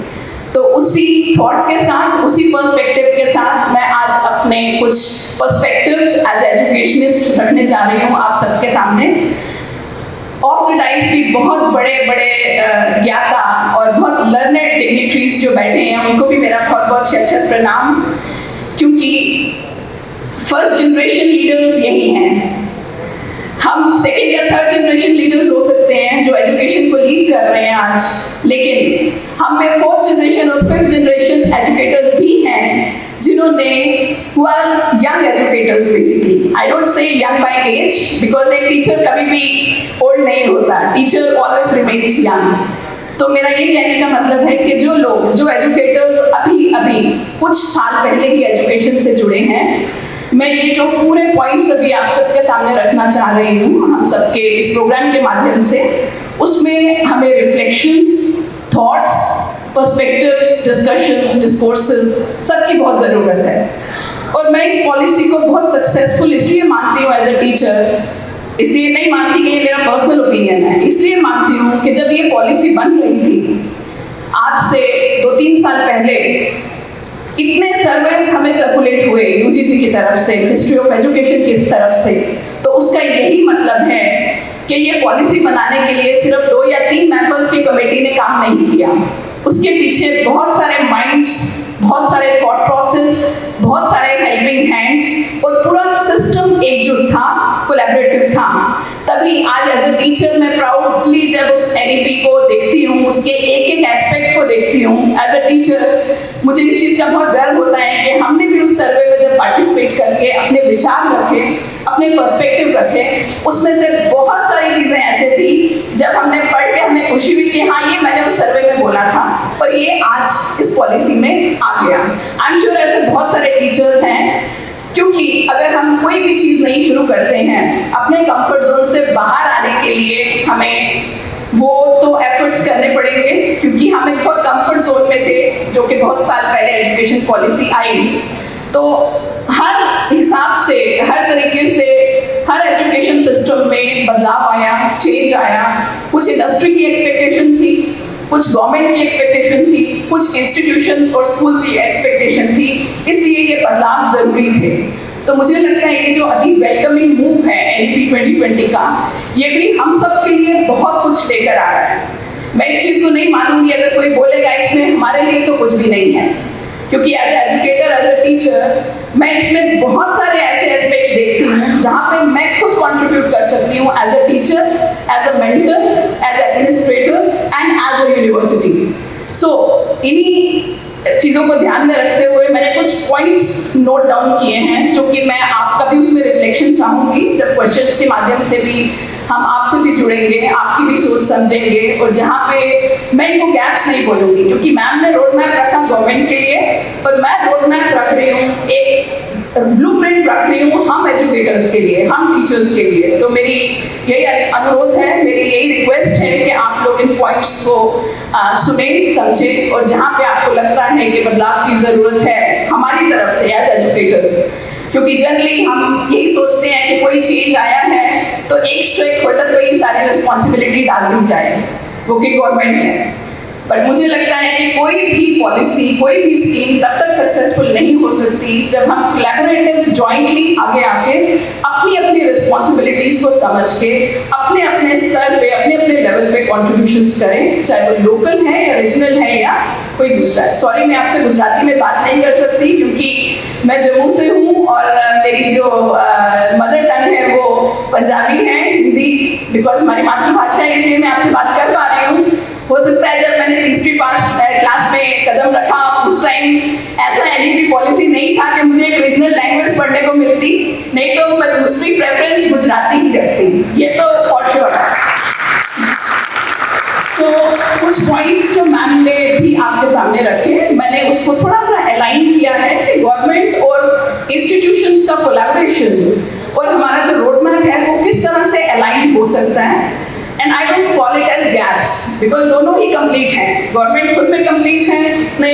तो उसी थॉट के साथ, उसी पर्सपेक्टिव के साथ मैं आज अपने कुछ पर्सपेक्टिव्स एज एजुकेशनिस्ट रखने जा रही हूँ आप सबके सामने। ऑफ द डाइस भी बहुत बड़े बड़े ज्ञाता और बहुत लर्नेड डिग्निटरीज जो बैठे हैं, उनको भी मेरा बहुत बहुत शत प्रणाम, क्योंकि फर्स्ट जनरेशन लीडर्स यही हैं। हम सेकेंड या थर्ड जनरेशन लीडर्स हो सकते हैं जो एजुकेशन को लीड कर रहे हैं आज, लेकिन हम में फोर्थ जनरेशन और फिफ्थ जनरेशन एजुकेटर्स भी हैं, जिन्होंने young educators basically, I don't say young by age, because एक टीचर कभी भी ओल्ड नहीं होता, टीचर ऑलवेज रिमेन्स यंग। तो मेरा ये कहने का मतलब है कि जो लोग, जो एजुकेटर्स अभी कुछ साल पहले ही एजुकेशन से जुड़े हैं, मैं ये जो पूरे पॉइंट्स अभी आप सबके सामने रखना चाह रही हूँ, हम सबके इस प्रोग्राम के माध्यम से, उसमें हमें reflections, thoughts, perspectives, discussions, discourses सबकी बहुत ज़रूरत है। और मैं इस पॉलिसी को बहुत सक्सेसफुल इसलिए मानती हूँ एज ए टीचर, इसलिए नहीं मानती कि ये मेरा पर्सनल ओपिनियन है, इसलिए मानती हूँ कि जब ये पॉलिसी बन रही थी आज से 2-3 साल पहले, इतने सर्वेस हमें सर्कुलेट हुए यूजीसी की तरफ से, मिनिस्ट्री ऑफ एजुकेशन की तरफ से, तो उसका यही मतलब है कि ये पॉलिसी बनाने के लिए सिर्फ 2 या 3 मेंबर्स की कमेटी ने काम नहीं किया। उसके पीछे बहुत सारे माइंड्स, बहुत सारे थॉट प्रोसेस, बहुत सारे हेल्पिंग हैंड्स और पूरा सिस्टम एकजुट था, कोलैबोरेटिव था। तभी आज एज अ टीचर मैं प्राउडली जब उस एनईपी को देखती हूँ, उसके एक एक एस्पेक्ट को देखती हूँ एज अ टीचर, मुझे इस चीज़ का बहुत गर्व होता है कि हमने भी उस सर्वे में जब पार्टिसिपेट करके अपने विचार रखे, अपने पर्सपेक्टिव रखे, उसमें से बहुत सारी चीज़ें ऐसे थी जब हमने पढ़ के हमें खुशी हुई कि हाँ ये मैंने उस सर्वे में बोला था और ये आज इस पॉलिसी में आ गया। आई एम श्योर ऐसे बहुत सारे टीचर्स हैं, क्योंकि अगर हम कोई भी चीज़ नहीं शुरू करते हैं, अपने कंफर्ट जोन से बाहर आने के लिए हमें वो तो एफर्ट्स करने पड़ेंगे, क्योंकि हम एक बहुत कंफर्ट जोन में थे जो कि बहुत साल पहले एजुकेशन पॉलिसी आई। तो हर हिसाब से, हर तरीके से हर एजुकेशन सिस्टम में बदलाव आया, चेंज आया। कुछ इंडस्ट्री की एक्सपेक्टेशन थी, कुछ गवर्नमेंट की एक्सपेक्टेशन थी, कुछ इंस्टीट्यूशंस और स्कूल्स की एक्सपेक्टेशन थी, इसलिए ये बदलाव ज़रूरी थे। तो मुझे लगता है ये जो अभी वेलकमिंग मूव है एनईपी 2020 का, ये भी हम सब के लिए बहुत कुछ लेकर आ रहा है। मैं इस चीज़ को नहीं मानूंगी अगर कोई बोलेगा इसमें हमारे लिए तो कुछ भी नहीं है, क्योंकि as educator, as a teacher, मैं इसमें बहुत सारे ऐसे एस्पेक्ट्स देखती हूँ जहाँ पे मैं खुद कंट्रीब्यूट कर सकती हूँ as a teacher, as a mentor, as administrator and as a university. So इन्हीं चीज़ों को ध्यान में रखते हुए मैंने कुछ पॉइंट्स नोट डाउन किए हैं जो कि मैं आपका भी उसमें रिफ्लेक्शन चाहूँगी, जब क्वेश्चंस के माध्यम से भी हम आपसे भी जुड़ेंगे, आपकी भी सोच समझेंगे, और जहाँ पे मैं इनको गैप्स नहीं बोलूँगी, क्योंकि मैम ने रोड मैप रखा गवर्नमेंट के लिए, पर मैं रोड मैप रख रही हूँ, एक ब्लूप्रिंट रख रही हूँ हम एजुकेटर्स के लिए, हम टीचर्स के लिए। तो मेरी यही अनुरोध है, मेरी यही रिक्वेस्ट है कि आप लोग इन पॉइंट्स को सुने, समझें, और जहाँ पे आपको लगता है कि बदलाव की ज़रूरत है हमारी तरफ से एज एजुकेटर्स, क्योंकि जनरली हम यही सोचते हैं कि कोई चेंज आया है तो एक स्टेक होल्डर पे ही सारी रिस्पॉन्सिबिलिटी डाल दी जाए, वो कि गवर्नमेंट है। पर मुझे लगता है कि कोई भी पॉलिसी, कोई भी स्कीम तब तक सक्सेसफुल नहीं हो सकती जब हम कोलैबोरेटिव, जॉइंटली आगे आके अपनी अपनी रिस्पॉन्सिबिलिटीज को समझ के अपने अपने स्तर पे, अपने अपने लेवल पे कॉन्ट्रीब्यूशंस करें, चाहे वो लोकल है या रीजनल है या कोई दूसरा है। सॉरी, मैं आपसे गुजराती में बात नहीं कर सकती क्योंकि मैं जम्मू से हूँ और मेरी जो मदर टंग है वो पंजाबी है, हिंदी, बिकॉज हमारी मातृभाषा है, इसलिए मैं आपसे बात कर पा रही हूँ। हो सकता है जब मैंने तीसरी क्लास में कदम रखा उस टाइम ऐसा एनईपी पॉलिसी नहीं था कि मुझे एक रीजनल लैंग्वेज पढ़ने को मिलती, नहीं तो मैं दूसरी प्रेफरेंस गुजराती ही रखती, ये तो फॉर श्योर। तो कुछ पॉइंट्स जो मैम ने भी आपके सामने रखे, मैंने उसको थोड़ा सा अलाइन किया है कि गवर्नमेंट और इंस्टीट्यूशंस का कोलैबोरेशन और हमारा जो रोड मैप है वो किस तरह से अलाइन हो सकता है। And I don't call it as gaps, because दोनों ही कंप्लीट हैं। गवर्नमेंट खुद में कंप्लीट है, इतने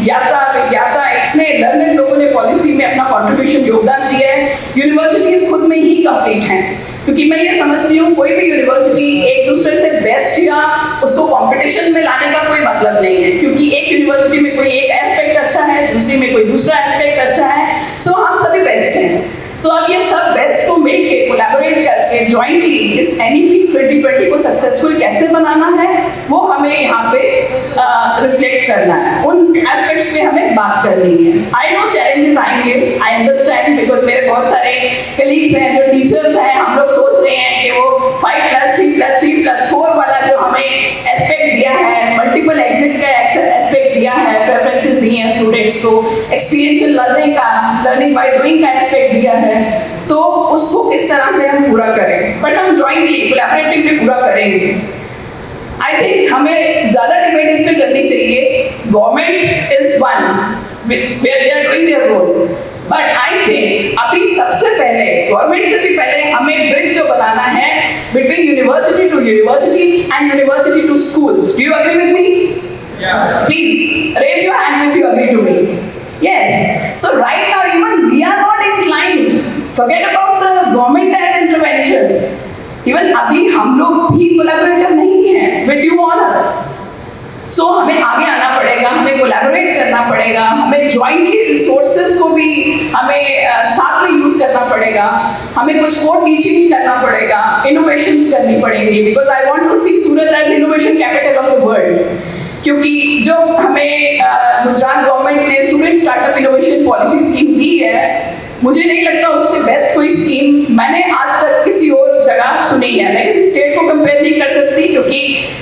ज्ञाता विज्ञाता, इतने लर्नेड लोगों ने पॉलिसी में अपना कंट्रीब्यूशन योगदान दिया है। यूनिवर्सिटीज खुद में ही कंप्लीट हैं, क्योंकि मैं ये समझती हूँ कोई भी यूनिवर्सिटी एक दूसरे से बेस्ट या उसको कंपटीशन में लाने का कोई मतलब नहीं है, क्योंकि एक यूनिवर्सिटी में कोई एक एस्पेक्ट अच्छा है, दूसरी में कोई दूसरा एस्पेक्ट अच्छा है, सो हम सभी बेस्ट हैं। सो अब ये सब बेस्ट को मिलके कोलैबोरेट करके जॉइंटली इस एनईपी 2020 को सक्सेसफुल कैसे बनाना है वो हमें यहाँ पे रिफ्लेक्ट करना है, उन एस्पेक्ट्स पे हमें बात करनी है। आई नो चैलेंजेस आएंगे, आई अंडरस्टैंड, बिकॉज मेरे बहुत सारे कलीग्स हैं जो टीचर्स हैं, हम लोग सोच रहे हैं कि वो 5+3+3+4 वाला जो हमें एस्पेक्ट दिया है, मल्टीपल एग्जिट का एस्पेक्ट दिया है, प्रेफरेंसेस दी हैं स्टूडेंट्स को, एक्सपीरियंशियल लर्निंग का, लर्निंग बाय डूइंग का एस्पेक्ट दिया है, तो उसको किस तरह से हम पूरा करें, बट हम जॉइंटली कोलैबोरेटिवली पूरा करेंगे। आई थिंक हमें ज़्यादा डिबेट इस पे करनी चाहिए। Government is one where they are doing their role, but I think अभी सबसे पहले गवर्नमेंट से भी पहले हमें ब्रिज जो बनाना है between university to university and university to schools. Do you agree with me? Please raise your hands if you agree to me. Yes. So right now even we are not inclined. Forget about the government as intervention. Even अभी हम लोग भी collaborative नहीं हैं with due honor. सो हमें आगे आना पड़ेगा, हमें कोलैबोरेट करना पड़ेगा, हमें जॉइंटली रिसोर्सेज को भी हमें साथ में यूज करना पड़ेगा, हमें कुछ कोर टीचिंग करना पड़ेगा, इनोवेशंस करनी पड़ेंगी, because I want to see Surat as innovation capital of the world. क्योंकि जो हमें गुजरात गवर्नमेंट ने student startup innovation policy scheme दी है, मुझे नहीं लगता उससे बेस्ट कोई स्कीम मैंने आज तक किसी और जगह सुनी है। मैं किसी स्टेट को कंपेयर नहीं कर सकती, क्योंकि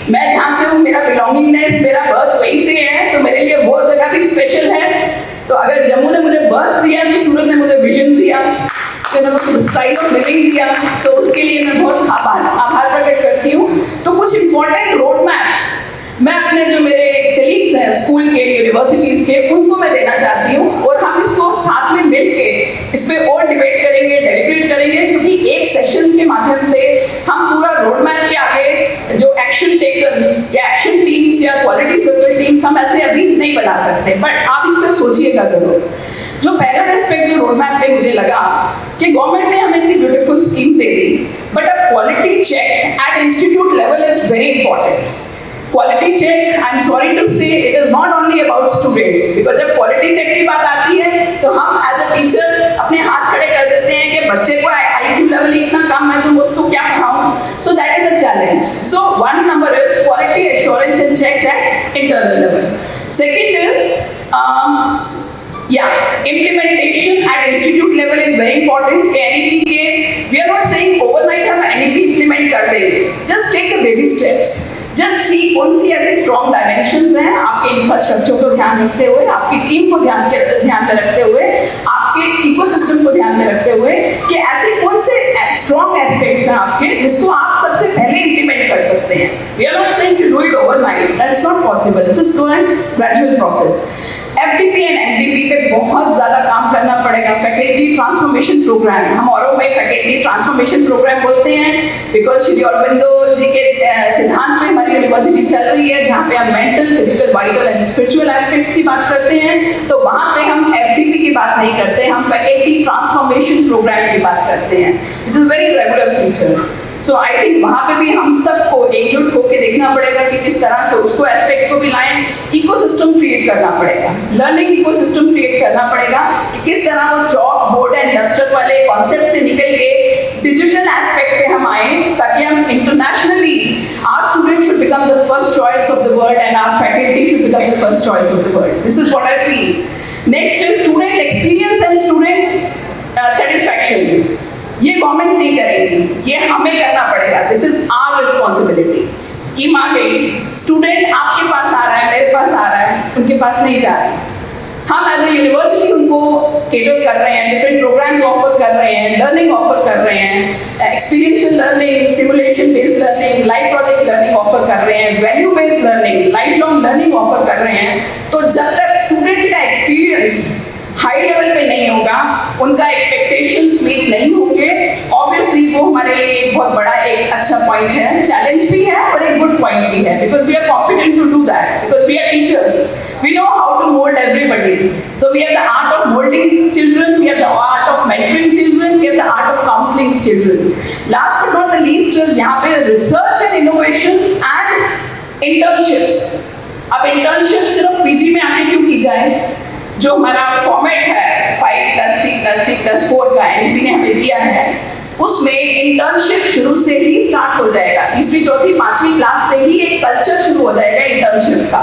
मैं जहाँ से हूँ, मेरा बिलोंगिंगनेस, मेरा बर्थ वहीं से है, तो मेरे लिए वो जगह भी स्पेशल है। तो अगर जम्मू ने मुझे बर्थ दिया, तो सूरत ने मुझे विजन दिया, स्टाइल ऑफ लिविंग दिया, सो उसके लिए मैं बहुत आभार प्रकट करती हूँ। तो कुछ इंपॉर्टेंट रोड मैप्स मैं अपने जो मेरे कलीग्स हैं स्कूल के, यूनिवर्सिटीज के, उनको मैं देना चाहती हूँ, और हम इसको साथ में मिल के इस पर और डिबेट करेंगे, डेलिब्रेट करेंगे, क्योंकि एक सेशन के माध्यम से हम पूरा रोड मैप के आगे जो एक्शन टेकन या एक्शन टीम्स या क्वालिटी सर्कल टीम्स हम ऐसे अभी नहीं बना सकते, बट आप इस पर सोचिएगा जरूर। जो पहला एस्पेक्ट जो रोड मैप पे मुझे लगा कि गवर्नमेंट ने हमें इतनी ब्यूटीफुल स्कीम दे दी, but a quality check at institute level is very important. Quality check, I am sorry to say, it is not only about students, because जब क्वालिटी चेक की बात आती है तो हम एज अ टीचर अपने हाथ खड़े कर देते हैं कि बच्चे को IQ लेवल इतना कम है तो उसको क्या पढ़ाऊं। So that is a challenge. So one number is quality assurance and checks at internal level. Second is implementation at institute level is very important. NEP के we are not saying overnight हम NEP implement कर देंगे, just take the baby steps, just see कौन सी ऐसे strong dimensions हैं आपके इंफ्रास्ट्रक्चर को ध्यान रखते हुए, आपकी टीम को ध्यान में रखते हुए, आपके इकोसिस्टम को ध्यान में रखते हुए, कि ऐसे कौन से strong aspects हैं आपके जिसको आप सबसे पहले implement कर सकते हैं। We are not saying to do it overnight, that's not possible, it's a slow and gradual process. FDP and MDP पे बहुत ज़्यादा काम करना पड़ेगा। फैकल्टी ट्रांसफॉर्मेशन प्रोग्राम, हम औरों में फैकल्टी ट्रांसफॉर्मेशन प्रोग्राम बोलते हैं, बिकॉज श्री अरबिंदो जी के सिद्धांत में हमारी यूनिवर्सिटी चल रही है, जहाँ पे हम mental, physical, vital and spiritual aspects की बात करते हैं। तो वहाँ पे हम FDP की बात नहीं करते, हम फैकल्टी ट्रांसफॉर्मेशन प्रोग्राम की बात करते हैं, it's a very regular feature. So I think वहाँ पे भी हम सबको एकजुट होकर देखना पड़ेगा कि किस तरह से उसको एस्पेक्ट को भी लाएं। इकोसिस्टम क्रिएट करना पड़ेगा, लर्निंग इकोसिस्टम क्रिएट करना पड़ेगा, कि किस तरह वो चॉक, बोर्ड एंड डस्टर वाले कॉन्सेप्ट से निकल के डिजिटल एस्पेक्ट पे हम आए, ताकि हम internationally our student should become the first choice of the world and our faculty should become the first choice of the world. This is what I feel. Next is student experience and student satisfaction. ये गवर्नमेंट नहीं करेगी, ये हमें करना पड़ेगा, this is our responsibility. Scheme आ गई, स्टूडेंट आपके पास आ रहा है, मेरे पास आ रहा है, उनके पास नहीं जा रहा है। हम एज ए यूनिवर्सिटी उनको केटर कर रहे हैं, डिफरेंट प्रोग्राम्स ऑफर कर रहे हैं, लर्निंग ऑफर कर रहे हैं, experiential learning, simulation based learning, live project learning offer कर रहे हैं, value based learning, life long learning offer कर रहे हैं। तो जब तक स्टूडेंट का एक्सपीरियंस हाई लेवल पे नहीं होगा, उनका एक्सपेक्टेशंस मीट नहीं होंगे, ऑब्वियसली वो हमारे लिए एक बहुत बड़ा एक अच्छा पॉइंट है, चैलेंज भी है और एक गुड पॉइंट भी है, because we are competent to do that, because we are teachers, we know how to mold everybody. So we have the art of molding children, we have the art of mentoring children, we have the art of counseling children. Last but not the least is यहाँ पे research and innovations and internships. अब इंटर्नशिप सिर्फ पीजी में आके क्यों की जाए? जो हमारा फॉर्मेट है 5+3+3+4 का NEP ने हमें दिया है, उसमें इंटर्नशिप शुरू से ही स्टार्ट हो जाएगा। तीसरी, चौथी, पांचवी क्लास से ही एक कल्चर शुरू हो जाएगा इंटर्नशिप का,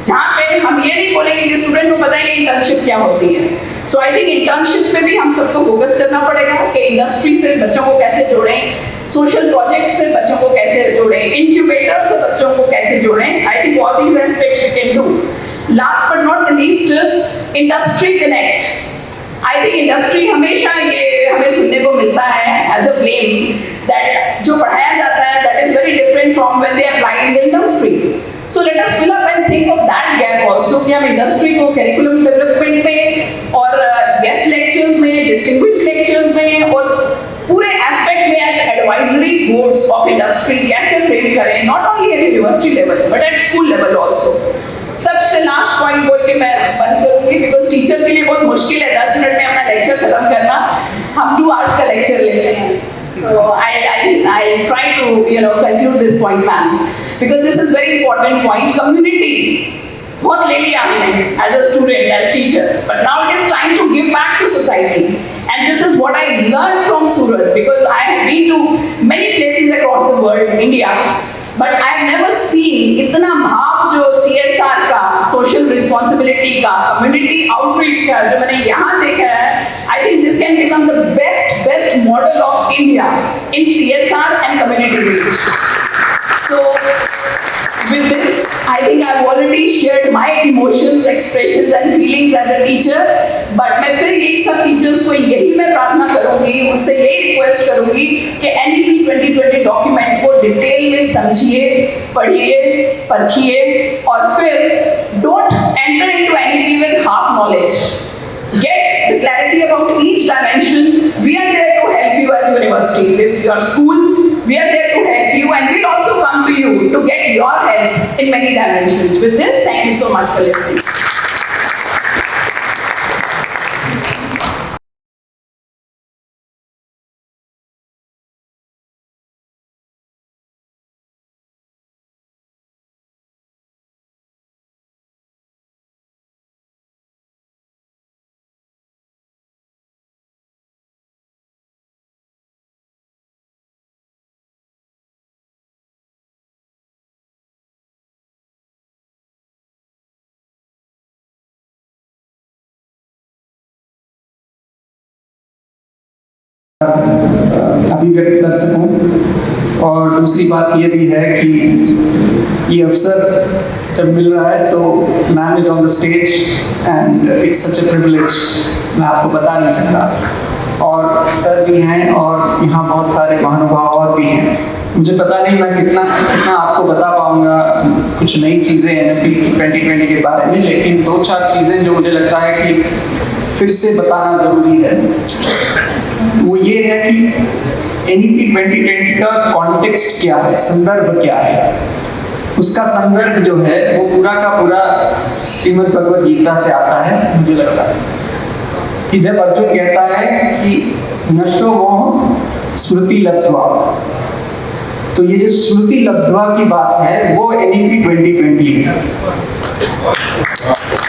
जहाँ पे हम ये नहीं बोलेंगे कि स्टूडेंट को पता है कि इंटर्नशिप क्या होती है। सो आई थिंक इंटर्नशिप पे भी हम सबको फोकस करना पड़ेगा कि इंडस्ट्री से बच्चों को कैसे जोड़ें, सोशल प्रोजेक्ट से बच्चों को कैसे जोड़ें, इंक्यूबेटर से बच्चों को कैसे जोड़ें। I think all these aspects we can do. Last but not the least is industry connect. I think industry हमेशा ये हमें सुनने को मिलता है एज अ ब्लेम दैट जो पढ़ाया जाता है that is very different from when they apply in the industry. So let us fill up and think of that gap also, कि हम इंडस्ट्री को करिकुलम डेवलपमेंट में और गेस्ट लेक्चर्स में, डिस्टिंग्विश्ड लेक्चर्स में और पूरे एस्पेक्ट में as advisory boards of industry कैसे फ्रेम करें, not only at university level but at school level also. सबसे लास्ट पॉइंट बोल के मैं बंद करूंगी, बिकॉज टीचर के लिए बहुत मुश्किल है 10 मिनट में अपना लेक्चर खत्म करना। हम 2 आवर्स का लेक्चर लेते हैं, So I'll try to conclude this point, ma'am, because this is very important point. Community, बहुत ले लिया हमने as a student, as teacher, but now it is time to give back to society. And this is what I learned from Surat, because I have been to many places across the world, India, but I have never seen इतना भाव जो CSR का, social responsibility का, community outreach का जो मैंने यहाँ देखा है. I think this can become the best model of India in CSR and community reach. So with this, I think I've already shared my emotions, expressions and feelings as a teacher. But मैं फिर यही सब teachers को यही मैं प्रार्थना करूँगी, उनसे यही request करूँगी कि NEP 2020 डॉक्यूमेंट को डिटेल में समझिए, पढ़िए, परखिए और फिर don't enter into NEP with half knowledge. Get the clarity about each dimension. We are there to help you as university. If you are school, we are there to help you, and we'll also come to you to get your help in many dimensions. With this, thank you so much for listening. अभिव्यक्त कर सकूं। और दूसरी बात ये भी है कि ये अवसर जब मिल रहा है तो ma'am is on the stage and it's such A privilege, मैं आपको बता नहीं सकता। और सर भी हैं और यहाँ बहुत सारे महानुभाव और भी हैं। मुझे पता नहीं मैं कितना आपको बता पाऊँगा कुछ नई चीज़ें NEP 2020 के बारे में, लेकिन 2-4 चीज़ें जो मुझे लगता है कि फिर से बताना ज़रूरी है वो ये है कि NEP 2020 का कॉन्टेक्स्ट क्या है, संदर्भ क्या है। उसका संदर्भ जो है वो पूरा का पूरा श्रीमद् भगवद गीता से आता है। मुझे लगता है कि जब अर्जुन कहता है कि नष्टो मोह स्मृति लब्ध्वा, तो ये जो स्मृति लब्ध्वा की बात है वो NEP 2020 है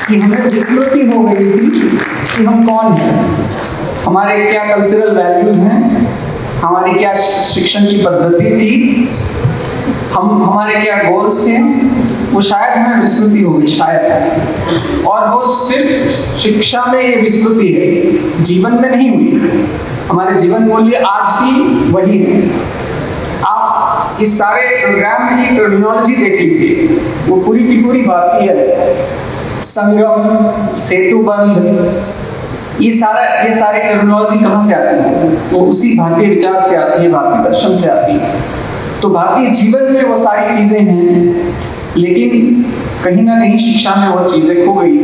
कि हमें विस्मृति हो गई थी कि हम कौन हैं, हमारे क्या कल्चरल वैल्यूज हैं, हमारी क्या शिक्षण की पद्धति थी, हमारे क्या गोल्स थे, वो शायद हमें विस्मृति हो गई शायद। और वो सिर्फ शिक्षा में ये विस्मृति है, जीवन में नहीं हुई। हमारे जीवन मूल्य आज भी वही है। आप इस सारे प्रोग्राम की टर्मिनोलॉजी देख लीजिए, वो पूरी की पूरी भारतीय है। संगम, सेतुबंध, ये सारी टर्मिनोलॉजी कहाँ से आती है? वो उसी भारतीय विचार से आती है, भारतीय दर्शन से आती है। तो भारतीय जीवन में वो सारी चीजें हैं, लेकिन कहीं ना कहीं शिक्षा में वो चीजें खो गई।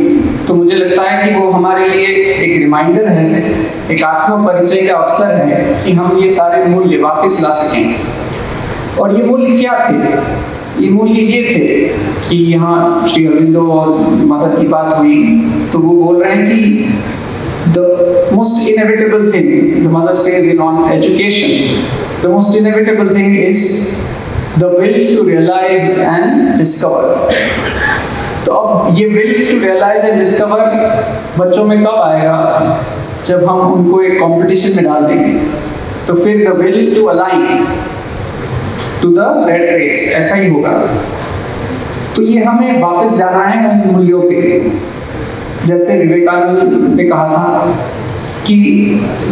तो मुझे लगता है कि वो हमारे लिए एक रिमाइंडर है, एक आत्म परिचय का अवसर है कि हम ये सारे मूल्य वापस ला सकें। और ये मूल्य क्या थे? ये मूल्य ये थे कि यहाँ श्री अरविंदो और मदर की बात हुई तो वो बोल रहे हैं कि the most inevitable thing, the mother says on education, the most inevitable thing is the will to realize and discover. तो अब ये will to realize and discover बच्चों में कब आएगा? जब हम उनको एक कंपटीशन में डाल देंगे। तो फिर the will to align to the rat race, ऐसा ही होगा। तो ये हमें वापस जाना है उन मूल्यों पे। जैसे विवेकानंद ने कहा था कि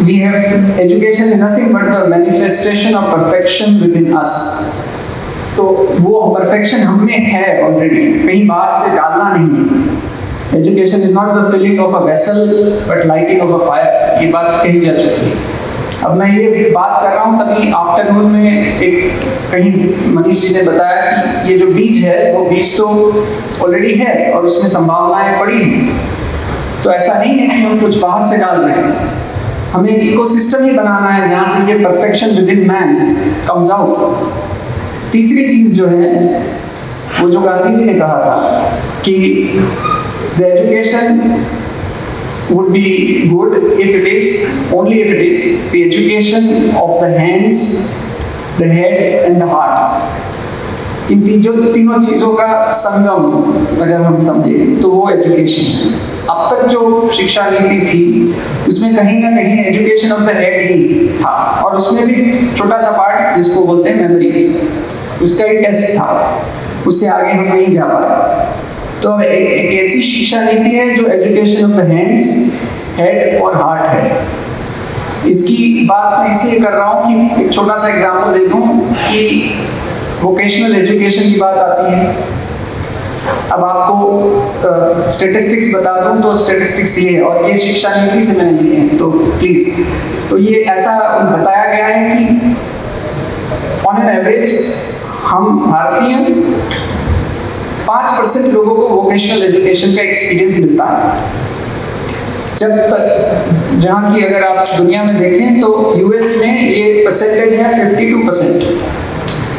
we have education is nothing but the manifestation of perfection within us। तो वो perfection हम में है already, कहीं बाहर से डालना नहीं है। Education is not the filling of a vessel but lighting of a fire, ये बात कही जा चुकी है। अब मैं ये बात कर रहा हूँ तभी आफ्टरनून में एक कहीं मनीष जी ने बताया कि ये जो बीज है वो बीज तो ऑलरेडी है और उसमें संभावनाएं पड़ी हैं। तो ऐसा नहीं है कि हम कुछ बाहर से डाल रहे हैं, हमें एक इकोसिस्टम ही बनाना है जहाँ से ये perfection with in man comes out. तीसरी चीज जो है वो जो गांधी जी ने कहा था कि the education would be good if it is the education of the hands, the head and the heart. इन तीनों चीज़ों का संगम अगर हम समझें तो वो एजुकेशन है। अब तक जो शिक्षा नीति थी उसमें कहीं ना कहीं एजुकेशन ऑफ द हेड ही था, और उसमें भी छोटा सा पार्ट जिसको बोलते हैं मेमोरी, उसका एक टेस्ट था, उससे आगे हम नहीं जा पाए। तो एक ऐसी शिक्षा नीति है जो education of the hands, head और हार्ट है। इसकी बात मैं इसलिए कर रहा हूँ कि एक छोटा सा एग्जाम्पल दे दूँ कि वोकेशनल एजुकेशन की बात आती है। अब आपको स्टैटिस्टिक्स बता दूं तो स्टैटिस्टिक्स ये है, और ये शिक्षा नीति से मैंने लिए हैं, तो प्लीज, तो ये ऐसा बताया गया है कि ऑन एन एवरेज हम भारतीय 5% लोगों को वोकेशनल एजुकेशन का एक्सपीरियंस मिलता है। जब तक जहाँ की अगर आप दुनिया में देखें तो यूएस में ये परसेंटेज है 52%।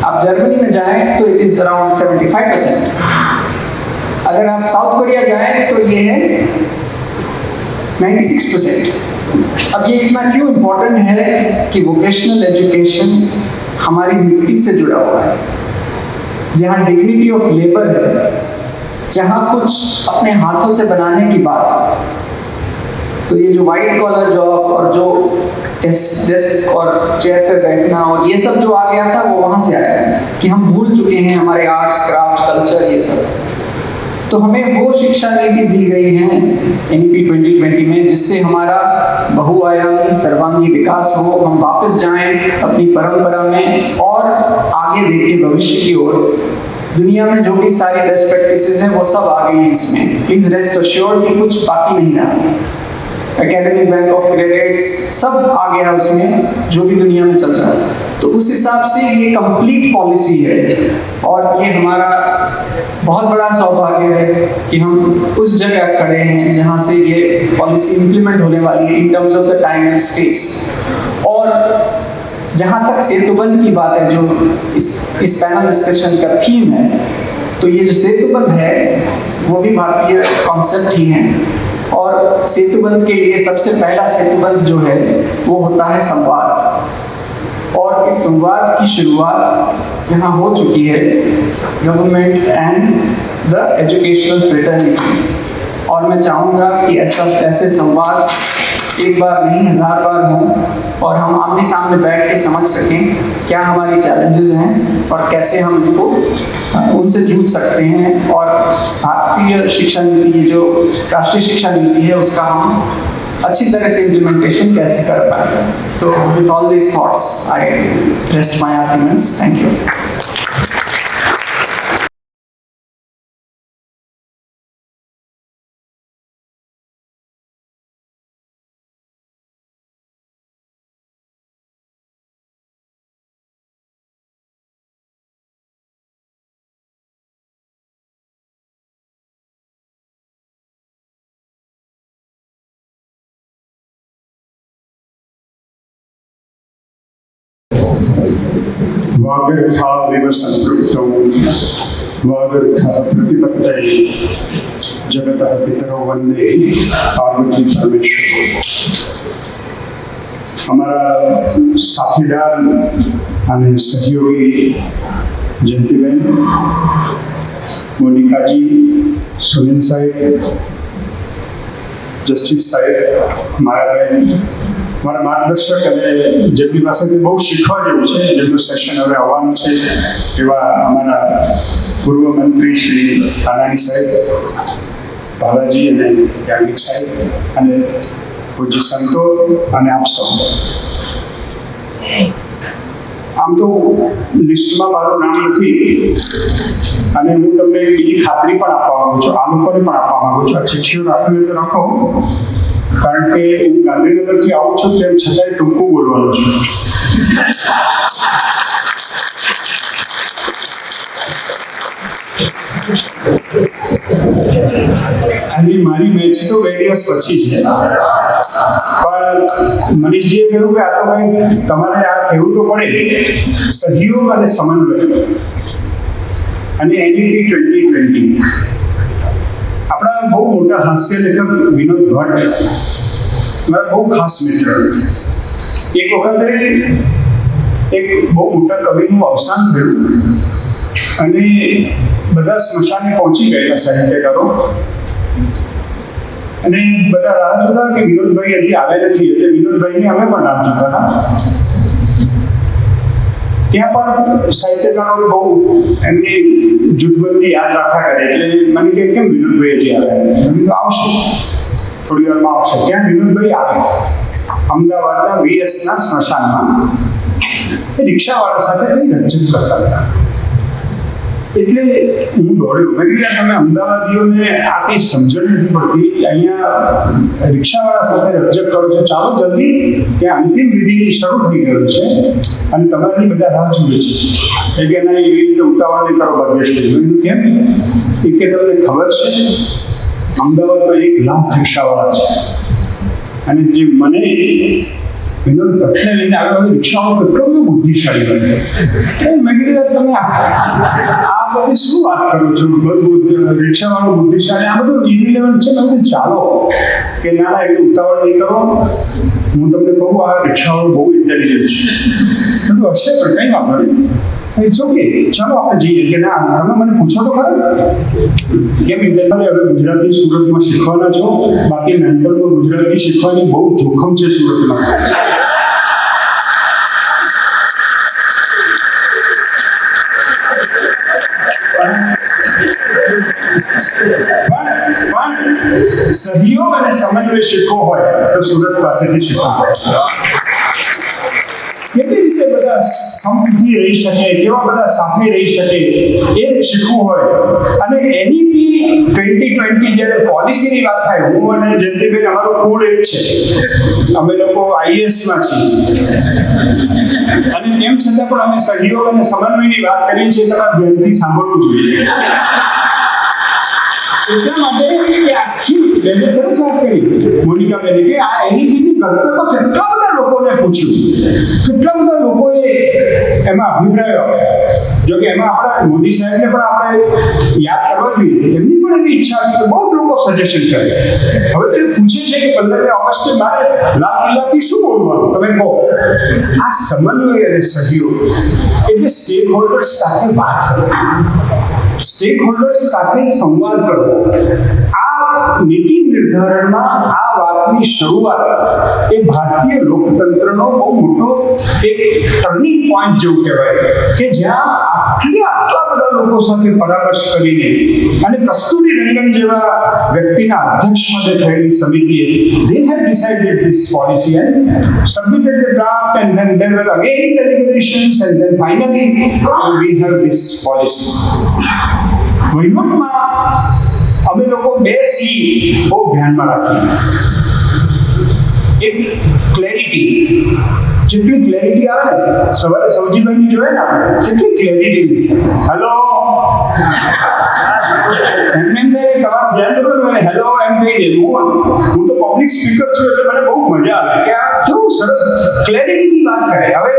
आप जर्मनी में जाएं तो इट इज अराउंड 75%। अगर आप साउथ कोरिया जाएं तो ये है 96%। अब ये इतना क्यों इम्पोर्टेंट है कि वोकेशनल एजुकेशन हमारी मिट्टी से जुड़ा हुआ है, जहाँ डिग्निटी ऑफ लेबर है, जहाँ कुछ अपने हाथों से बनाने की बात है। तो ये जो वाइट कॉलर जॉब और जो डेस्क और चेयर पे बैठना और ये सब जो आ गया था वो वहाँ से आया है कि हम भूल चुके हैं हमारे आर्ट्स, क्राफ्ट, कल्चर, ये सब। तो हमें वो शिक्षा नीति दी गई है NEP 2020 में, जिससे हमारा बहुआयामी सर्वांगी विकास हो, हम वापस जाएं अपनी परंपरा में और आगे देखें भविष्य की ओर। दुनिया में जो भी सारी बेस्ट प्रैक्टिसेस हैं वो सब आ गई हैं इसमें। प्लीज रेस्ट अश्योर्ड कि कुछ बाकी नहीं रहा। एकेडमिक बैंक ऑफ क्रेडिट्स सब आ गया उसमें, जो भी दुनिया में चल रहा है। तो उस हिसाब से ये कंप्लीट पॉलिसी है, और ये हमारा बहुत बड़ा सौभाग्य है कि हम उस जगह खड़े हैं जहाँ से ये पॉलिसी इंप्लीमेंट होने वाली है in terms of the time and space. और जहाँ तक सेतुबंध की बात है, जो इस पैनल डिस्कशन का थीम है, तो ये जो सेतुबंध है वो भी भारतीय कॉन्सेप्ट ही है। और सेतुबंध के लिए सबसे पहला सेतुबंध जो है वो होता है संवाद, और इस संवाद की शुरुआत यहाँ हो चुकी है government and the educational fraternity. और मैं चाहूँगा कि ऐसे संवाद एक बार नहीं 1000 बार हों, और हम आमने सामने बैठ के समझ सकें क्या हमारी चैलेंजेस हैं और कैसे हम इनको उनसे जूझ सकते हैं। और भारतीय शिक्षा नीति, जो राष्ट्रीय शिक्षा नीति है, उसका हम अच्छी तरह से इम्प्लीमेंटेशन कैसे कर पाए। तो with all these thoughts I rest my arguments. Thank you. वागर्थाविव संपृक्तौ वागर्थ प्रतिपत्तये जगतः पितरौ वंदे पार्वती परमेश्वर। हमारा साथीदार અને सहयोगी जयंतीबेन, मोनिका जी, सुनील साहेब, जस्टिस साहेब, मायाबेन, મારા માર્ગદર્શક અને જેમની પાસેથી બહુ શીખવા જેવું છે, જેમનું સેશન હવે આવવાનું છે, એવા અમારા પૂર્વ મંત્રી શ્રી આનાની સાહેબ, ભાલાજી અને યાજ્ઞિક સાહેબ અને પૂજ્ય સંતો અને આપ સૌ। આમ તો લિસ્ટમાં મારું નામ નથી, અને હું તમને બીજી ખાતરી પણ આપવા માંગુ છું, આ લોકોને પણ આપવા માંગુ છું। આ ચિઠ્ઠીઓ રાખવી હોય તો રાખો, કારણ કે હું ગાંધીનગરથી આવું છું તેમ છતાંય ટૂંકું બોલવાનું છું। અને મારી મેચ તો 2 દિવસ પછી છે, પણ મનીષજીએ કહ્યું કે આ તો ભાઈ તમારે આ કહેવું તો પડે, સહયોગ અને સમન્વય અને NEP 2020 આપણા બહુ મોટા હાસ્ય લેખક વિનોદ ભટ્ટ મારા બહુ ખાસ મિત્ર. એક વખતે એક બહુ મોટા કવિનું અવસાન થયું અને બધા સ્મશાને પહોંચી ગયેલા સાહિત્યકારો અને બધા રાહ જોતા કે વિનોદભાઈ હજી આવ્યા નથી, એટલે વિનોદભાઈને અમે પણ રાહ જોતા હતા. ત્યાં પણ સાહિત્યકારોએ બહુ એમની જૂથબંધી યાદ રાખા કરે, એટલે મને કે કેમ વિનોદભાઈ હજી આવ્યા નથી? મેં કીધું આવશે, થોડી વારમાં આવશે. ત્યાં વિનોદભાઈ આવે અમદાવાદના VSના સ્મશાનમાં. એ રિક્ષાવાળા સાથે કંઈ રજૂ કરતા હતા. એટલે હું દોડ્યો. મેં કીધું તમે અમદાવાદીઓને આ કંઈ સમજણ નથી પડતી, અહીંયા રિક્ષાવાળા સાથે રજૂ કરો છો, ચાલો જલ્દી, ત્યાં અંતિમ વિધિ શરૂ થઈ ગયો છે અને તમારી બધા રાહ જુએ છે. એટલે એના એવી રીતે ઉતાવળ નહીં કરો બરગેશભાઈ. મેં કીધું કેમ? એ કે તમને ખબર છે અમદાવાદમાં 1 લાખ રિક્ષાવાળા છે અને જે મને વિનોદ ભટ્ટને લઈને આવ્યો રિક્ષાઓ કેટલો બધો બુદ્ધિશાળી બને. મેં કીધું તમે આ બધી શું વાત કરો છો? રિક્ષાવાળો બુદ્ધિશાળી, આ બધું ટીવી લેવલ છે. મેં કીધું ચાલો કે ના એટલું ઉતાવળ નહીં કરો, હું તમને કહું આ રિક્ષાવાળો બહુ ઇન્ટેલિજન્ટ છે. બધું હશે પણ કંઈ વાંધો નહીં, ઇટ્સ ઓકે, ચાલો આપણે જઈએ. કે ના તમે મને પૂછો તો ખરા કેમ ઇન્ટરનલ હવે ગુજરાતી સુરતમાં શીખવાના છો? બાકી મેન્ટલમાં ગુજરાતી શીખવાની બહુ જોખમ છે સુરતમાં. સહયોગ અને સમન્વય શીખવો હોય તો સુરત પાસેથી શીખવો. કેવી રીતે બધા સંપથી રહી શકે, કેવા બધા સાથે રહી શકે એ શીખવું હોય. અને NEP 2020 જ્યારે પોલિસીની વાત થાય, હું અને જયંતિબેન અમારું કુળ એક છે, અમે લોકો IASમાં છીએ અને તેમ છતાં પણ અમે સહયોગ અને સમન્વયની વાત કરીએ છીએ. તમારે ધ્યાનથી સાંભળવું જોઈએ. એટલા માટે કે આખી બેને સરસ વાત કરી મોનિકાબેને કે આ NEPની ઘડતરમાં કેટલા બધા લોકોને પૂછ્યું, કેટલા બધા લોકોએ એમાં અભિપ્રાયો આપ્યા. જો કે એમાં આપણા મોદી સાહેબને પણ આપણે યાદ કરવા જોઈએ, એમની પણ એવી ઈચ્છા હતી કે બહુ લોકો સજેશન કરે. હવે તો એ પૂછે છે કે 15મી ઓગસ્ટે મારે લાલ કિલ્લાથી શું બોલવાનું, તમે કહો. આ સમન્વય અને સહયોગ એટલે સ્ટેક હોલ્ડર્સ સાથે વાત કરવી, સ્ટેક હોલ્ડર્સ સાથે સંવાદ કરવો. આ નીતિ નિર્ધારણમાં આ વાતની શરૂઆત એ ભારતીય લોકતંત્રનો બહુ મોટો એક ટર્નિંગ પોઈન્ટ જેવું કહેવાય કે જ્યાં આટલા બધા લોકો સાથે પરામર્શ કરીને અને કસ્તુરી રંગન જેવા વ્યક્તિના અધ્યક્ષ પદે થયેલી સમિતિએ they have decided this policy and submitted the draft, and then there were again deliberations, and then finally we have this policy. વહીવટમાં અમે લોકો 2 C બહુ ધ્યાનમાં રાખીએ. એક ક્લેરિટી, જેટલી ક્લેરિટી આવે ને, સવારે સૌજીભાઈની જોઈએ ને આપણે કેટલી ક્લેરિટી. હેલો એમ તમારું ધ્યાન કરો ને, હેલો એમ કહી દે. હું તો પબ્લિક સ્પીકર છું એટલે મને બહુ મજા આવે કે આ કેવું સરસ ક્લેરિટીની વાત કરે. હવે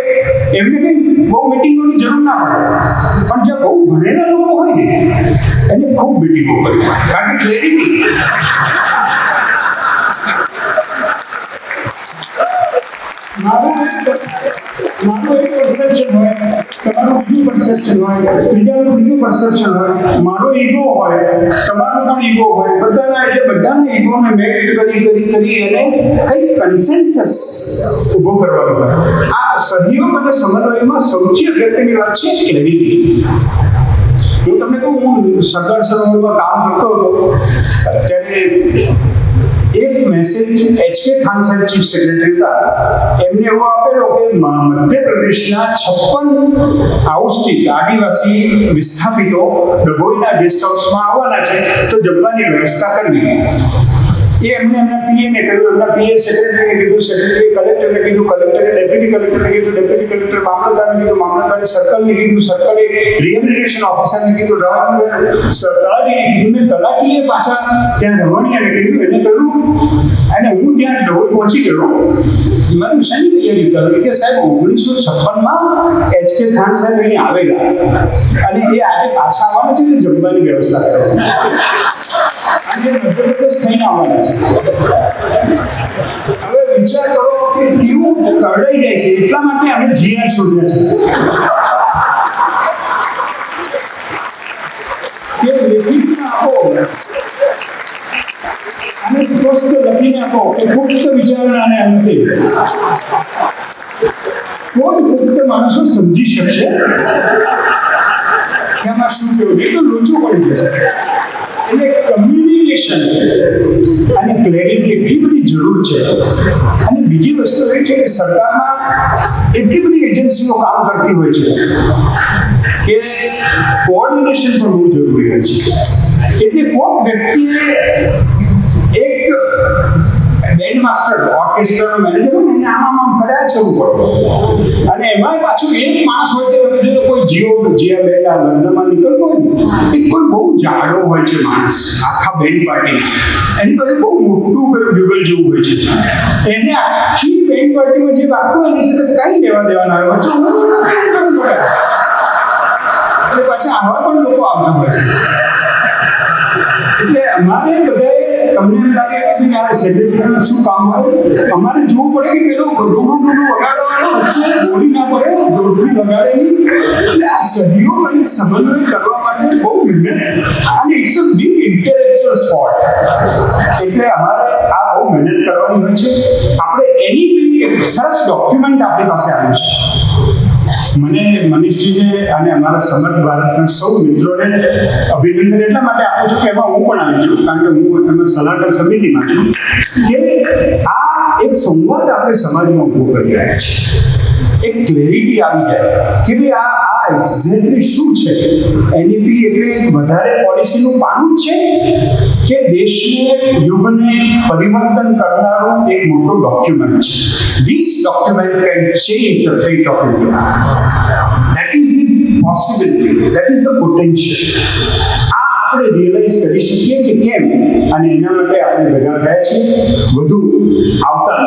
એમને કંઈ બહુ મિટિંગોની જરૂર ના પડે, પણ જે બહુ ભણેલા લોકો હોય ને એને ખૂબ મિટિંગો કરી, કારણ કે ક્લેરિટી. મારું એક પરસેપ્શન હોય, તમારું બીજું પરસેપ્શન હોય, ત્રીજાનું ત્રીજું પરસેપ્શન હોય, મારો ઈગો હોય, તમારો પણ ઈગો હોય, બધાના ઈગોને મેટ કરી અને કંઈક કન્સેન્સસ ઊભો કરવાનો હોય. આ સહયોગ અને સમન્વયમાં સૌથી અગત્યની વાત છે ક્લેરિટી. હું તમને કહું, હું સરદાર સરોવરમાં કામ કરતો હતો ત્યારે એક મેસેજ HK ખાન સાહેબ ચીફ સેક્રેટરી હતા, એમને એવો આપેલો કે મધ્યપ્રદેશના 56 આઉટસ્ટીક આદિવાસી વિસ્થાપિતો ડભોઈના ગેસ્ટ હાઉસમાં આવવાના છે, તો જમવાની વ્યવસ્થા કરવી. એ એમને એમના PA ને કહ્યું, એમના PA સેક્રેટરીને કીધું, સેક્રેટરી કલેક્ટરને કીધું, કલેક્ટરે ડેપ્યુટી કલેક્ટરને કીધું, ડેપ્યુટી કલેક્ટર મામલતદારને કીધું, મામલતદારે સર્કલને કીધું, સર્કલે રિહેબિલિટેશન ઓફિસરને કીધું, તલાટીને કીધું, ને તલાટીએ પાછા ત્યાં રમણીયાને કીધું. એને કહ્યું, અને હું ત્યાં ડભોઈ પહોંચી ગયો. મારી શાની તૈયારી કરી કે સાહેબ 1956માં HK ખાન સાહેબ અહીં આવેલા અને એ આજે પાછા આવવાના છે ને જમવાની વ્યવસ્થા કરવાની. મધ્યપ્રદેશ થઈને આવવાના છે. હવે વિચાર કરો કે કેવું તરડાઈ જાય છે. એટલા માટે અમે GR શોધ્યા છે કે લેખિતમાં આપો અને સ્પષ્ટ લખીને આપો કે પુખ્ત વિચારણાને અંતે કોઈ પુખ્ત માણસો સમજી શકશે કે આમાં શું કહેવું. એ તો લોચું પડી જશે. એટલે કમ્યુનિકેશન અને ક્લેરિટી એટલી બધી જરૂર છે. અને બીજી વસ્તુ એ છે કે સરકારમાં એટલી બધી એજન્સીઓ કામ કરતી હોય છે કે કોઓર્ડિનેશન પણ બહુ જરૂરી હોય છે. એટલે કોઈક વ્યક્તિએ એક બેન્ડ માસ્ટર ઓર્કેસ્ટ્રાનો મેનેજર હોય એને આમ કર્યા છે એવું પડે. અને એમાં પાછું એક માણસ હોય છે. તમે જો કોઈ જીયા બેન્ડ આ લગ્નમાં નીકળતો હોય ને એ કોઈ બહુ જાડો હોય છે માણસ આખા બેન્ડ પાર્ટી. એની પાસે બહુ મોટું પેલું ડ્યુગલ જેવું હોય છે. એને આખી બેન્ડ પાર્ટીમાં જે વાગતું હોય એની સાથે કઈ લેવા દેવાના આવે એટલે પાછા આવા પણ લોકો આવતા હોય છે. એટલે અમારે બધાએ તમને એમ લાગે કે આ સેલિબ્રિટીનું શું કામ હોય. અમારે જોવું પડે કે પેલો ડૂડું વગાડવાનો વચ્ચે બોલી ના પડે, જોરથી વગાડે નહીં. એટલે આ સહયોગ અને સમન્વય કરવા માટે બહુ મહેનત અને it's a big intellectual sport. એટલે અમારે આ બહુ મહેનત કરવાની હોય છે. આપણે એની બી એક સરસ ડોક્યુમેન્ટ આપણી પાસે આવ્યું છે. મને મનીષજીને અને અમારા સમર્થ ભારતના સૌ મિત્રોને અભિનંદન એટલા માટે આપું છું કે એમાં હું પણ આવી છું, કારણ કે હું એમાં સલાહકાર સમિતિમાં છું કે આ એક સંવાદ આપણે સમાજમાં ઊભો કરી રહ્યા છીએ. એક ક્લેરિટી આવી જાય કે ભાઈ આ એક્ઝેક્ટલી શું છે. એનઈપી એટલે એક વધારે પોલિસીનું પાનું છે કે દેશને યુગને પરિવર્તન કરનારું એક મોટું ડોક્યુમેન્ટ છે. This document can change the fate of India. That is the possibility. That is the potential. આ આપણે રિયલાઇઝ કરી શકીએ કે કેમ, અને એના માટે આપણે ભેગા થયા છીએ. વધુ આવતા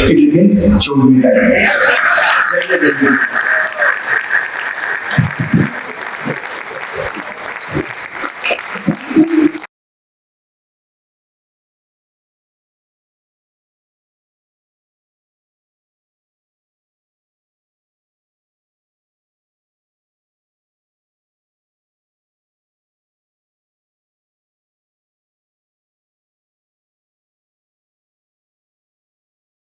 એટલે કે 14મી તારીખે.